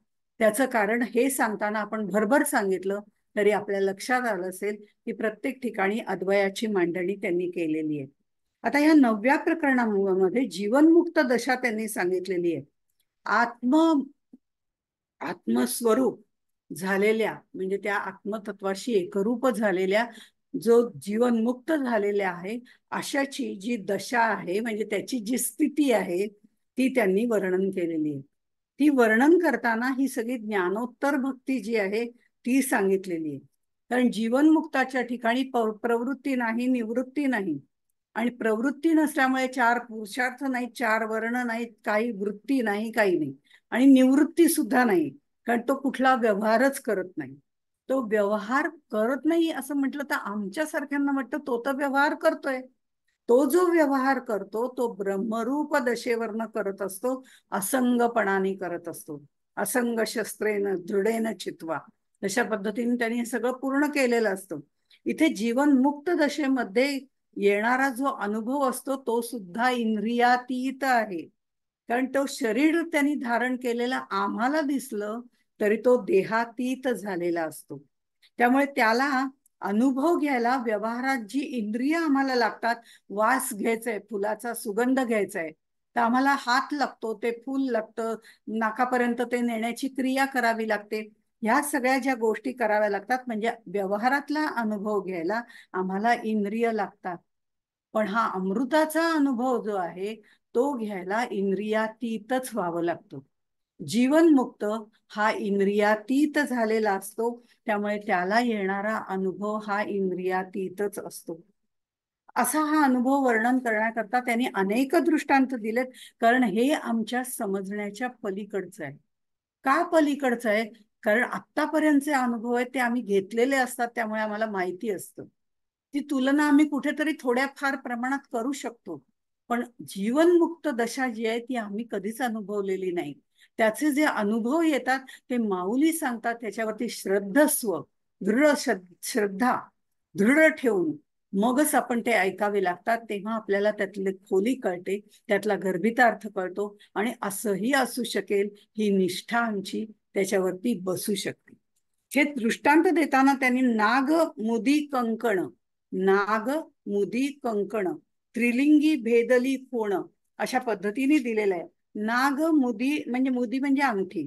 त्याचं कारण हे सांगताना आपण भरभर सांगितलं, तरी आपल्या लक्षात आलं असेल की प्रत्येक ठिकाणी अद्वयाची मांडणी त्यांनी केलेली आहे. आता या 9व्या प्रकरणामध्ये जीवनमुक्त दशा त्यांनी सांगितलेली आहे. आत्मस्वरूप झालेल्या, म्हणजे त्या आत्मतत्वाशी एकरूप झालेल्या, जो जीवनमुक्त झालेल्या आहे, अशाची जी दशा आहे, म्हणजे त्याची जी स्थिती आहे, ती त्यांनी वर्णन केलेली आहे. ती वर्णन करताना ही सगळी ज्ञानोत्तर भक्ती जी आहे ती सांगितलेली आहे. कारण जीवनमुक्ताच्या ठिकाणी प्रवृत्ती नाही, निवृत्ती नाही. आणि प्रवृत्ती नसल्यामुळे 4 पुरुषार्थ नाही, 4 वर्ण नाहीत, काही वृत्ती नाही, काही नाही. आणि निवृत्ती सुद्धा नाही, कारण तो कुठला व्यवहारच करत नाही. तो व्यवहार करत नाही असं म्हटलं तर आमच्या सारख्यांना वाटतं तो तर व्यवहार करतोय. तो जो व्यवहार करतो तो ब्रह्मरूप दशेवरनं करत असतो, असंगपणाने करत असतो. असंग शस्त्रेन दृढेन चित्वा, तशा पद्धतीने त्यांनी हे सगळं पूर्ण केलेलं असतं. इथे जीवन मुक्त दशेमध्ये येणारा जो अनुभव असतो तो सुद्धा इंद्रियातीत आहे. कारण तो शरीर त्यांनी धारण केलेला आम्हाला दिसलं तरी तो देहातीत झालेला असतो. त्यामुळे त्याला अनुभव घ्यायला व्यवहारात जी इंद्रिय आम्हाला लागतात, वास घ्यायचाय, फुलाचा सुगंध घ्यायचाय, तर आम्हाला हात लागतो, ते फूल लागतं, नाकापर्यंत ते नेण्याची क्रिया करावी लागते. ह्या सगळ्या ज्या गोष्टी कराव्या लागतात, म्हणजे व्यवहारातला अनुभव घ्यायला आम्हाला इंद्रिय लागतात. पण हा अमृताचा अनुभव जो आहे तो घ्यायला इंद्रियातीतच व्हावं लागतो. जीवनमुक्त हा इंद्रियातीत झालेला असतो, त्यामुळे त्याला येणारा अनुभव हा इंद्रियातीतच असतो. असा हा अनुभव वर्णन करण्याकरता त्यांनी अनेक दृष्टांत दिलेत, कारण हे आमच्या समजण्याच्या पलीकडचं आहे. का पलीकडचं आहे? कारण आत्तापर्यंतचे अनुभव आहेत ते आम्ही घेतलेले असतात, त्यामुळे आम्हाला माहिती असतं. ती तुलना आम्ही कुठेतरी थोड्या फार प्रमाणात करू शकतो, पण जीवनमुक्त दशा जी आहे ती आम्ही कधीच अनुभवलेली नाही. त्याचे जे अनुभव येतात ते माऊली सांगतात, त्याच्यावरती श्रद्धस्व, दृढ श्रद्धा दृढ ठेवून मगच आपण ते ऐकावे लागतात. तेव्हा आपल्याला त्यातली खोली कळते, त्यातला गर्भितार्थ कळतो, आणि असंही असू शकेल ही निष्ठा आमची त्याच्यावरती बसू शकते. हे दृष्टांत देताना त्यांनी नाग मुदी कंकण, नाग मुदी कंकण, त्रिलिंगी भेदली कोण, अशा पद्धतीने दिलेलं आहे. नाग मुदी म्हणजे मुदी म्हणजे अंगठी,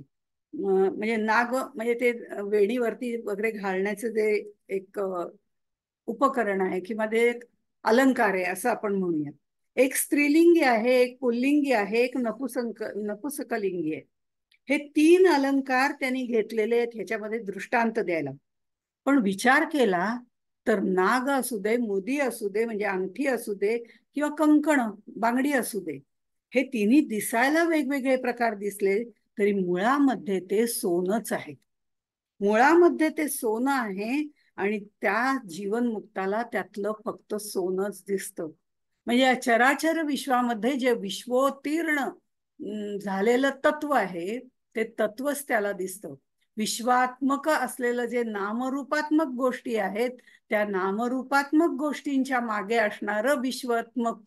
म्हणजे नाग म्हणजे ते वेणीवरती वगैरे घालण्याचं जे एक उपकरण आहे किंवा ते एक अलंकार आहे असं आपण म्हणूया. एक स्त्रीलिंगी आहे, एक पुल्लिंगी आहे, एक नपुसकलिंगी आहे. हे 3 अलंकार त्यांनी घेतलेले आहेत ह्याच्यामध्ये दृष्टांत द्यायला. पण विचार केला तर नाग असू दे, मुदी असू दे म्हणजे अंगठी असू दे, किंवा कंकण बांगडी असू दे, हे तिन्ही दिसायला वेगवेगळे प्रकार दिसले तरी मुळामध्ये ते सोनच आहे. मुळामध्ये ते सोनं आहे, आणि त्या जीवनमुक्ताला त्यातलं फक्त सोनच दिसतं. म्हणजे या चराचर विश्वामध्ये जे विश्वोत्तीर्ण झालेलं तत्व आहे ते तत्वच त्याला दिसतं. विश्वात्मक असलेलं जे नामरूपात्मक गोष्टी आहेत, त्या नामरूपात्मक गोष्टींच्या मागे असणारं विश्वात्मक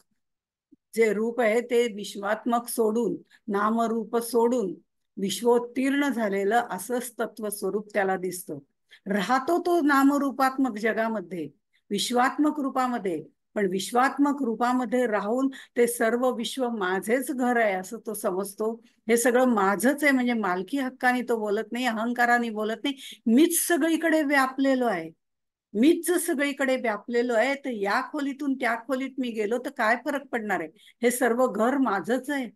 जे रूप आहे ते विश्वात्मक सोडून, नामरूप सोडून विश्वोत्तीर्ण झालेलं असंच तत्व स्वरूप त्याला दिसतं. राहतो तो नामरूपात्मक जगामध्ये, विश्वात्मक रूपामध्ये, पण विश्वात्मक रूपामध्ये राहून ते सर्व विश्व माझेच घर आहे असं तो समजतो. हे सगळं माझंच आहे, म्हणजे मालकी हक्काने तो बोलत नाही, अहंकाराने बोलत नाही. मीच सगळीकडे व्यापलेलो आहे, मीच सगळीकडे व्यापलेलो आहे, तर या खोलीतून त्या खोलीत मी गेलो तर काय फरक पडणार आहे, हे सर्व घर माझंच आहे.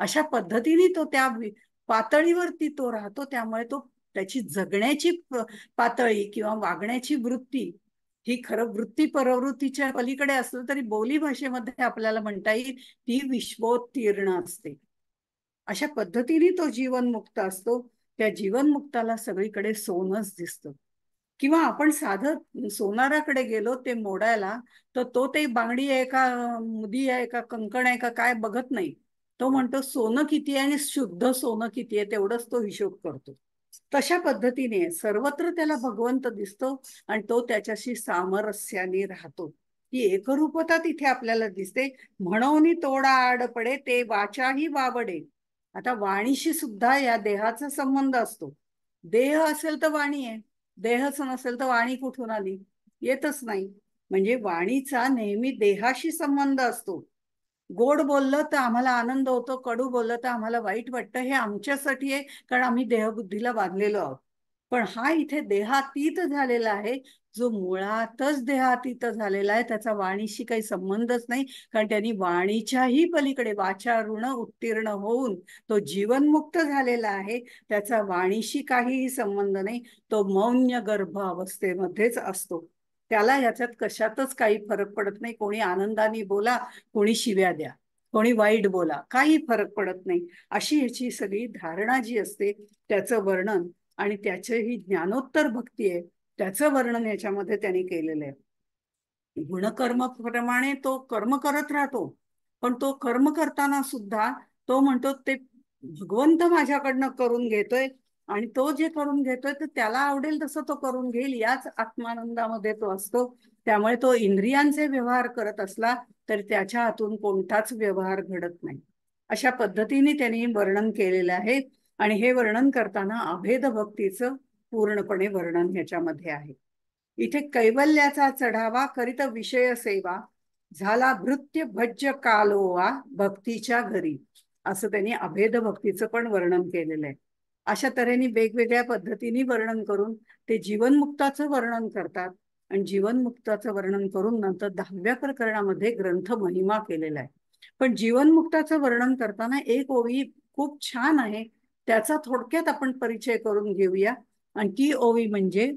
अशा पद्धतीने तो त्या पातळीवरती तो राहतो. त्यामुळे तो त्याची जगण्याची पातळी किंवा वागण्याची वृत्ती ही खरं वृत्ती परवृत्तीच्या पलीकडे असलं तरी बोली भाषेमध्ये आपल्याला म्हणता येईल ती विश्वोत्तीर्ण असते. अशा पद्धतीने तो जीवनमुक्त असतो. त्या जीवनमुक्ताला सगळीकडे सोनच दिसतं. किंवा आपण साधं सोनाराकडे गेलो ते मोडायला, तर तो ते बांगडी आहे का, मुदी आहे का, कंकण आहे का, काय बघत नाही. तो म्हणतो सोनं किती आहे आणि शुद्ध सोनं किती आहे तेवढंच तो हिशोब करतो. तशा पद्धतीने सर्वत्र त्याला भगवंत दिसतो आणि तो त्याच्याशी सामरस्याने राहतो. ही एकरूपता तिथे आपल्याला दिसते. म्हणून तोडा आड पडे ते वाचाही वावडे. आता वाणीशी सुद्धा या देहाचा संबंध असतो. देह असेल तर वाणी आहे, देहच नसेल तर वाणी कुठून आली? येतच नाही. म्हणजे वाणीचा नेहमी देहाशी संबंध असतो. गोड बोललं तर आम्हाला आनंद होतो, कडू बोललं तर आम्हाला वाईट वाटतं. हे आमच्यासाठी आहे, कारण आम्ही देहबुद्धीला बांधलेलो आहोत. पण हा इथे देहातीत झालेला आहे. जो मुळातच देहातीत झालेला आहे त्याचा वाणीशी काही संबंधच नाही. कारण त्यांनी वाणीच्याही पलीकडे वाचा ऋण उत्तीर्ण होऊन तो जीवनमुक्त झालेला आहे. त्याचा वाणीशी काहीही संबंध नाही. तो मौन्य गर्भ अवस्थेमध्येच असतो. त्याला याच्यात कशातच काही फरक पडत नाही. कोणी आनंदाने बोला, कोणी शिव्या द्या, कोणी वाईट बोला, काही फरक पडत नाही. अशी ह्याची सगळी धारणा जी असते, त्याचं वर्णन आणि त्याची ही ज्ञानोत्तर भक्ती आहे, त्याचं वर्णन याच्यामध्ये त्यांनी केलेलं आहे. गुणकर्माप्रमाणे तो कर्म करत राहतो, पण तो कर्म करताना सुद्धा तो म्हणतो ते भगवंत माझ्याकडनं करून घेतोय, आणि तो जे करून घेतोय तर त्याला आवडेल तसं तो करून घेईल, याच आत्मानंदामध्ये तो असतो. त्यामुळे तो इंद्रियांचे व्यवहार करत असला तर त्याच्या हातून कोणताच व्यवहार घडत नाही. अशा पद्धतीने त्यांनी वर्णन केलेलं आहे. आणि हे वर्णन करताना अभेद भक्तीचं पूर्णपणे वर्णन ह्याच्यामध्ये आहे. इथे कैवल्याचा चढावा करीत विषय सेवा, झाला भृत्य भज्य कालोवा भक्तीच्या घरी, असं त्यांनी अभेद भक्तीचं पण वर्णन केलेलं आहे. अशा तऱ्हेने वेगवेगळ्या पद्धतीने वर्णन करून ते जीवनमुक्ताचं वर्णन करतात. आणि जीवनमुक्ताचं वर्णन करून नंतर 10व्या प्रकरणामध्ये ग्रंथ महिमा केलेला आहे. पण जीवनमुक्ताचं वर्णन करताना एक ओवी खूप छान आहे, त्याचा थोडक्यात आपण परिचय करून घेऊया. आणि ती ओवी म्हणजे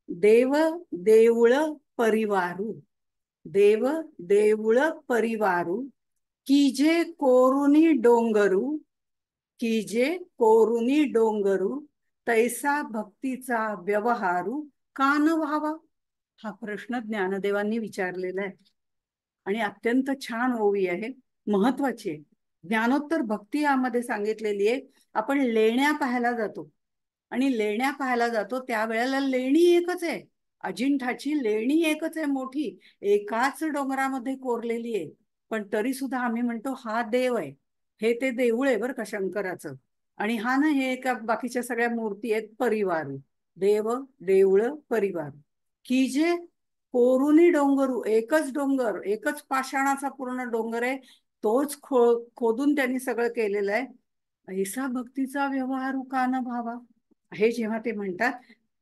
देव देऊळ परिवारू, देव देऊळ परिवारू, की जे कोरुनी डोंगरू, की जे कोरुनी डोंगरू, तैसा भक्तीचा व्यवहारू कान व्हावा. हा प्रश्न ज्ञानदेवांनी विचारलेला आहे आणि अत्यंत छान ओवी आहे, महत्वाची आहे. ज्ञानोत्तर भक्ती यामध्ये सांगितलेली आहे. आपण लेण्या पाहायला जातो, आणि लेण्या पाहायला जातो त्यावेळेला लेणी एकच आहे, अजिंठाची लेणी एकच आहे मोठी, एकाच डोंगरामध्ये कोरलेली आहे. पण तरी सुद्धा आम्ही म्हणतो हा देव आहे, हे ते देऊळ आहे बरं का शंकराचं. आणि हा ना हे का बाकीच्या सगळ्या मूर्ती आहेत परिवारू. देव देऊळ परिवार, की जे कोरुनी डोंगरू, एकच डोंगर, एकच पाषाणाचा पूर्ण डोंगर आहे, तोच खोदून त्यांनी सगळं केलेलं आहे. ऐसा भक्तीचा व्यवहार का न भावा. हे जेव्हा ते म्हणतात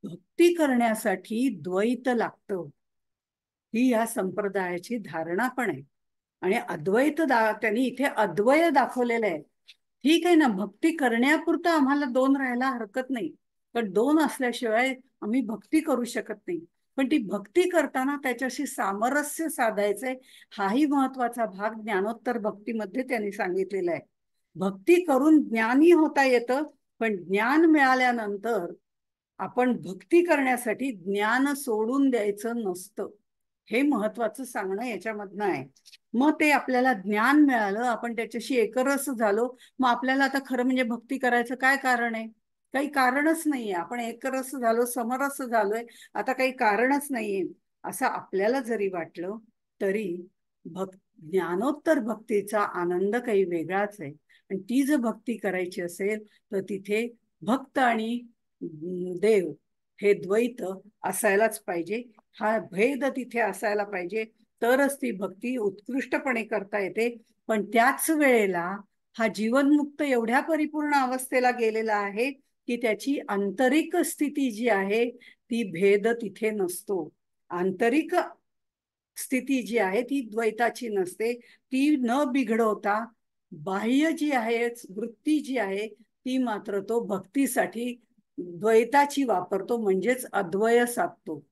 भक्ती करण्यासाठी द्वैत लागतं, ही या संप्रदायाची धारणा पण आहे. आणि अद्वैत त्यांनी इथे अद्वय दाखवलेलं आहे. ठीक आहे ना, भक्ती करण्यापुरतं आम्हाला दोन राहायला हरकत नाही, पण दोन असल्याशिवाय आम्ही भक्ती करू शकत नाही. पण ती भक्ती करताना त्याच्याशी सामरस्य साधायचंय, हाही महत्वाचा भाग ज्ञानोत्तर भक्तीमध्ये त्यांनी सांगितलेला आहे. भक्ती करून ज्ञानी होता येतं, पण ज्ञान मिळाल्यानंतर आपण भक्ती करण्यासाठी ज्ञान सोडून द्यायचं नसतं. हे महत्वाचं सांगणं याच्यामधनं आहे. मग ते आपल्याला ज्ञान मिळालं, आपण त्याच्याशी एकरस झालो, मग आपल्याला आता खरं म्हणजे भक्ती करायचं काय कारण आहे? काही कारणच नाहीये. आपण एकरस झालो, समरस झालोय, आता काही कारणच नाहीये असं आपल्याला जरी वाटलं तरी ज्ञानोत्तर भक्तीचा आनंद काही वेगळाच आहे. आणि ती जर भक्ती करायची असेल तर तिथे भक्त आणि देव हे द्वैत असायलाच पाहिजे. हा भेद तिथे असायला पाहिजे, तरच ती भक्ती उत्कृष्टपणे करता येते. पण त्याच वेळेला हा जीवनमुक्त एवढ्या परिपूर्ण अवस्थेला गेलेला आहे की त्याची आंतरिक स्थिती जी आहे ती भेद तिथे नसतो. आंतरिक स्थिती जी आहे ती द्वैताची नसते. ती न बिघडवता बाह्य जी आहे वृत्ती जी आहे ती मात्र तो भक्तीसाठी द्वैताची वापरतो, म्हणजेच अद्वय साधतो.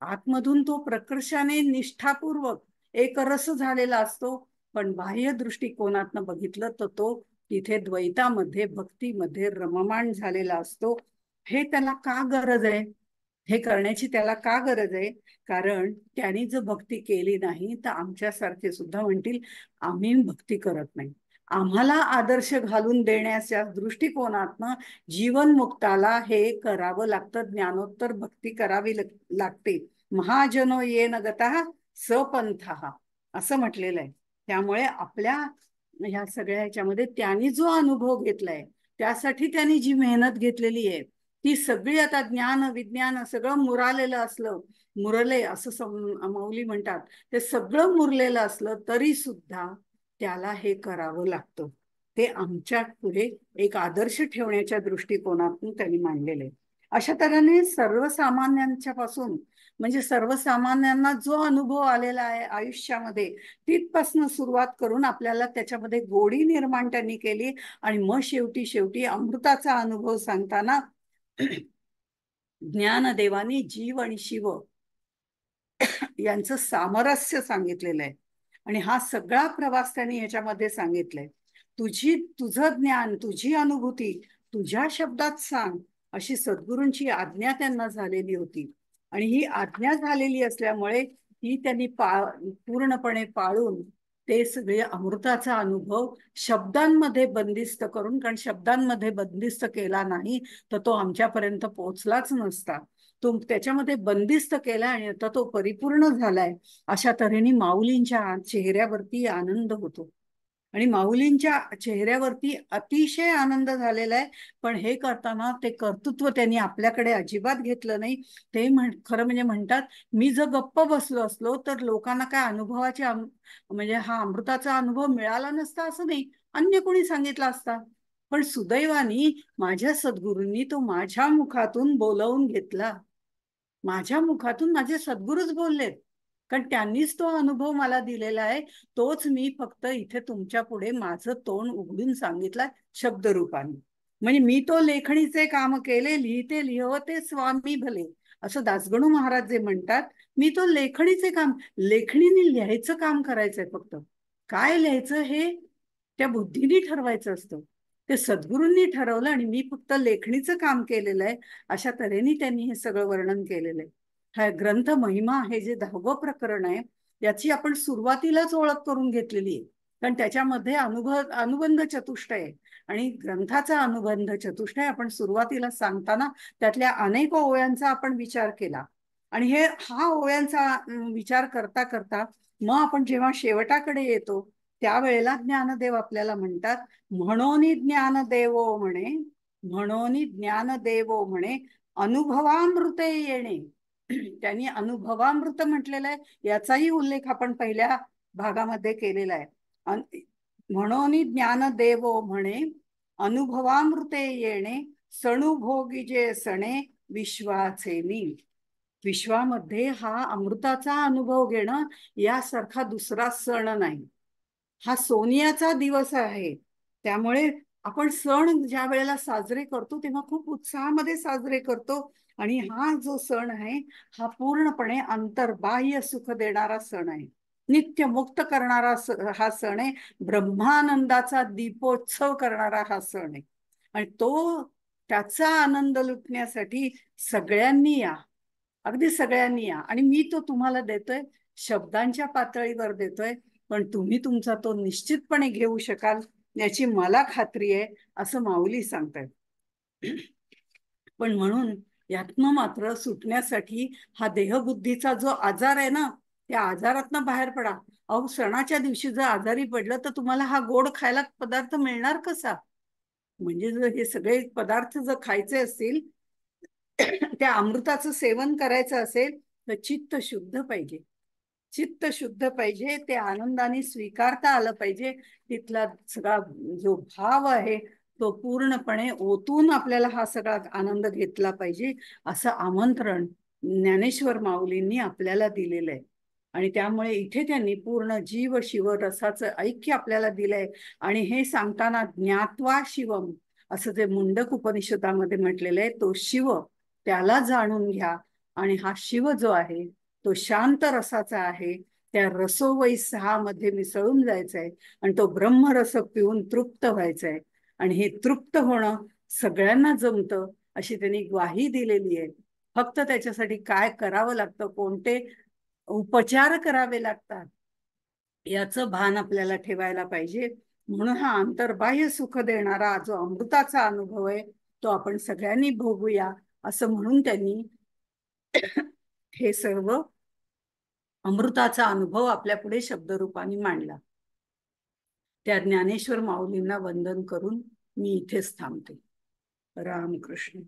आतमधून तो प्रकर्षाने निष्ठापूर्वक एक रस झालेला असतो, पण बाह्य दृष्टिकोनातनं बघितलं तर तो तिथे द्वैतामध्ये भक्तीमध्ये रममाण झालेला असतो. हे त्याला का गरज आहे, हे करण्याची त्याला का गरज आहे? कारण त्यांनी जर भक्ती केली नाही तर आमच्यासारखे सुद्धा म्हणतील आम्ही भक्ती करत नाही. आम्हाला आदर्श घालून देण्याच्या दृष्टिकोनातनं जीवनमुक्ताला हे करावं लागतं, ज्ञानोत्तर भक्ती करावी लागते. महाजनो येन गतः सपंथः असं म्हटलेलं आहे. त्यामुळे आपल्या ह्या सगळ्या ह्याच्यामध्ये त्यांनी जो अनुभव घेतलाय, त्यासाठी त्यांनी जी मेहनत घेतलेली आहे, ती सगळी आता ज्ञान विज्ञान सगळं मुरालेलं असलं, मुरले असं माऊली म्हणतात, ते सगळं मुरलेलं असलं तरी सुद्धा त्याला हे करावं लागतं. ते आमच्या पुढे एक आदर्श ठेवण्याच्या दृष्टिकोनातून त्यांनी मांडलेले. अशा तऱ्हेने सर्वसामान्यांच्या पासून, म्हणजे सर्वसामान्यांना जो अनुभव आलेला आहे आयुष्यामध्ये, तिथपासून सुरुवात करून आपल्याला त्याच्यामध्ये गोडी निर्माण त्यांनी केली. आणि मग शेवटी शेवटी अमृताचा अनुभव सांगताना ज्ञानदेवानी जीव आणि शिव यांचं सामरस्य सांगितलेलं आहे. आणि हा सगळा प्रवास त्यांनी याच्यामध्ये सांगितलंय. तुझं ज्ञान, तुझी अनुभूती तुझ्या शब्दात सांग, अशी सद्गुरूंची आज्ञा त्यांना झालेली होती. आणि ही आज्ञा झालेली असल्यामुळे ही त्यांनी पूर्णपणे पाळून ते सगळे अमृताचा अनुभव शब्दांमध्ये बंदिस्त करून, कारण शब्दांमध्ये बंदिस्त केला नाही तर तो आमच्यापर्यंत पोहोचलाच नसता, तो त्याच्यामध्ये बंदिस्त केला आणि आता तो परिपूर्ण झालाय. अशा तऱ्हेने माऊलींच्या चेहऱ्यावरती आनंद होतो. आणि माऊलींच्या चेहऱ्यावरती अतिशय आनंद झालेला आहे. पण हे करताना ते कर्तृत्व त्यांनी आपल्याकडे अजिबात घेतलं नाही. ते खरं म्हणजे म्हणतात, मी जर गप्प बसलो असलो तर लोकांना काय अनुभवाचे म्हणजे हा अमृताचा अनुभव मिळाला नसता असं नाही, अन्य कोणी सांगितलं असता. पण सुदैवानी माझ्या सद्गुरूंनी तो माझ्या मुखातून बोलवून घेतला. माझ्या मुखातून माझे सद्गुरूच बोललेत, कारण त्यांनीच तो अनुभव मला दिलेला आहे. तोच मी फक्त इथे तुमच्या पुढे माझं तोंड उघडून सांगितलं शब्दरूपाने. म्हणजे मी तो लेखणीचे काम केले, लिहिते लिहवते स्वामी भले, असं दासगणू महाराज जे म्हणतात. मी तो लेखणीचे काम, लेखणीने लिहायचं काम करायचंय. फक्त काय लिहायचं हे त्या बुद्धीने ठरवायचं असतं. ते सद्गुरूंनी ठरवलं आणि मी फक्त लेखणीचं काम केलेलं आहे. अशा तऱ्हेने त्यांनी हे सगळं वर्णन केलेलं आहे. हा ग्रंथ महिमा हे जे 10वं प्रकरण आहे, याची आपण सुरुवातीलाच ओळख करून घेतलेली आहे. कारण त्याच्यामध्ये अनुबंध चतुष्टय आहे. आणि ग्रंथाचा अनुबंध चतुष्टय आपण सुरुवातीला सांगताना त्यातल्या अनेक ओव्यांचा आपण विचार केला. आणि हा ओव्यांचा विचार करता करता मग आपण जेव्हा शेवटाकडे येतो त्यावेळेला ज्ञानदेव आपल्याला म्हणतात, म्हणून ज्ञानदेवो म्हणे, म्हणून ज्ञानदेवो म्हणे अनुभवामृते येणे. त्यांनी अनुभवामृत म्हटलेलं आहे, याचाही उल्लेख आपण पहिल्या भागामध्ये केलेला आहे. म्हणून ज्ञानदेवो म्हणे अनुभवामृते येणे, सणुभोगी जे सणे विश्वाचे मी. विश्वामध्ये हा अमृताचा अनुभव घेणं यासारखा दुसरा सण नाही. हा सोनियाचा दिवस आहे. त्यामुळे आपण सण ज्या वेळेला साजरे करतो तेव्हा खूप उत्साहामध्ये साजरे करतो. आणि हा जो सण आहे हा पूर्णपणे अंतर्बाह्य सुख देणारा सण आहे, नित्य मुक्त करणारा हा सण आहे, ब्रह्मानंदाचा दीपोत्सव करणारा हा सण आहे. आणि त्याचा आनंद लुटण्यासाठी सगळ्यांनी या, अगदी सगळ्यांनी या. आणि मी तो तुम्हाला देतोय, शब्दांच्या पातळीवर देतोय, पण तुम्ही तुमचा तो निश्चितपणे घेऊ शकाल याची मला खात्री आहे, असं माऊली सांगतायत. पण म्हणून यातनं मात्र सुटण्यासाठी हा देहबुद्धीचा जो आजार आहे ना, त्या आजारातनं बाहेर पडा. अहो, सणाच्या दिवशी जर आजारी पडलं तर तुम्हाला हा गोड खायला पदार्थ मिळणार कसा? म्हणजे जर हे सगळे पदार्थ जर खायचे असतील, त्या अमृताचं सेवन करायचं असेल तर चित्त शुद्ध पाहिजे. चित्त शुद्ध पाहिजे, ते आनंदाने स्वीकारता आलं पाहिजे. तिथला सगळा जो भाव आहे तो पूर्णपणे ओतून आपल्याला हा सगळा आनंद घेतला पाहिजे, असं आमंत्रण ज्ञानेश्वर माऊलींनी आपल्याला दिलेलं आहे. आणि त्यामुळे इथे त्यांनी पूर्ण जीव शिव रसाचं ऐक्य आपल्याला दिलंय. आणि हे सांगताना ज्ञात्वा शिवम असं जे मुंडक उपनिषदामध्ये म्हटलेलं आहे, तो शिव त्याला जाणून घ्या. आणि हा शिव जो आहे तो शांत रसाचा आहे, त्या रसोवै 6 मध्ये मिसळून जायचा आहे आणि तो ब्रह्मरस पिऊन तृप्त व्हायचा आहे. आणि हे तृप्त होणं सगळ्यांना जमतं अशी त्यांनी ग्वाही दिलेली आहे. फक्त त्याच्यासाठी काय करावं लागतं, कोणते उपचार करावे लागतात याचं भान आपल्याला ठेवायला पाहिजे. म्हणून हा अंतर्बाह्य सुख देणारा जो अमृताचा अनुभव आहे तो आपण सगळ्यांनी भोगूया, असं म्हणून त्यांनी हे सर्व अमृताचा अनुभव आपल्या पुढे शब्दरूपाने मांडला. त्या ज्ञानेश्वर माऊलींना वंदन करून मी इथेच थांबते. रामकृष्ण.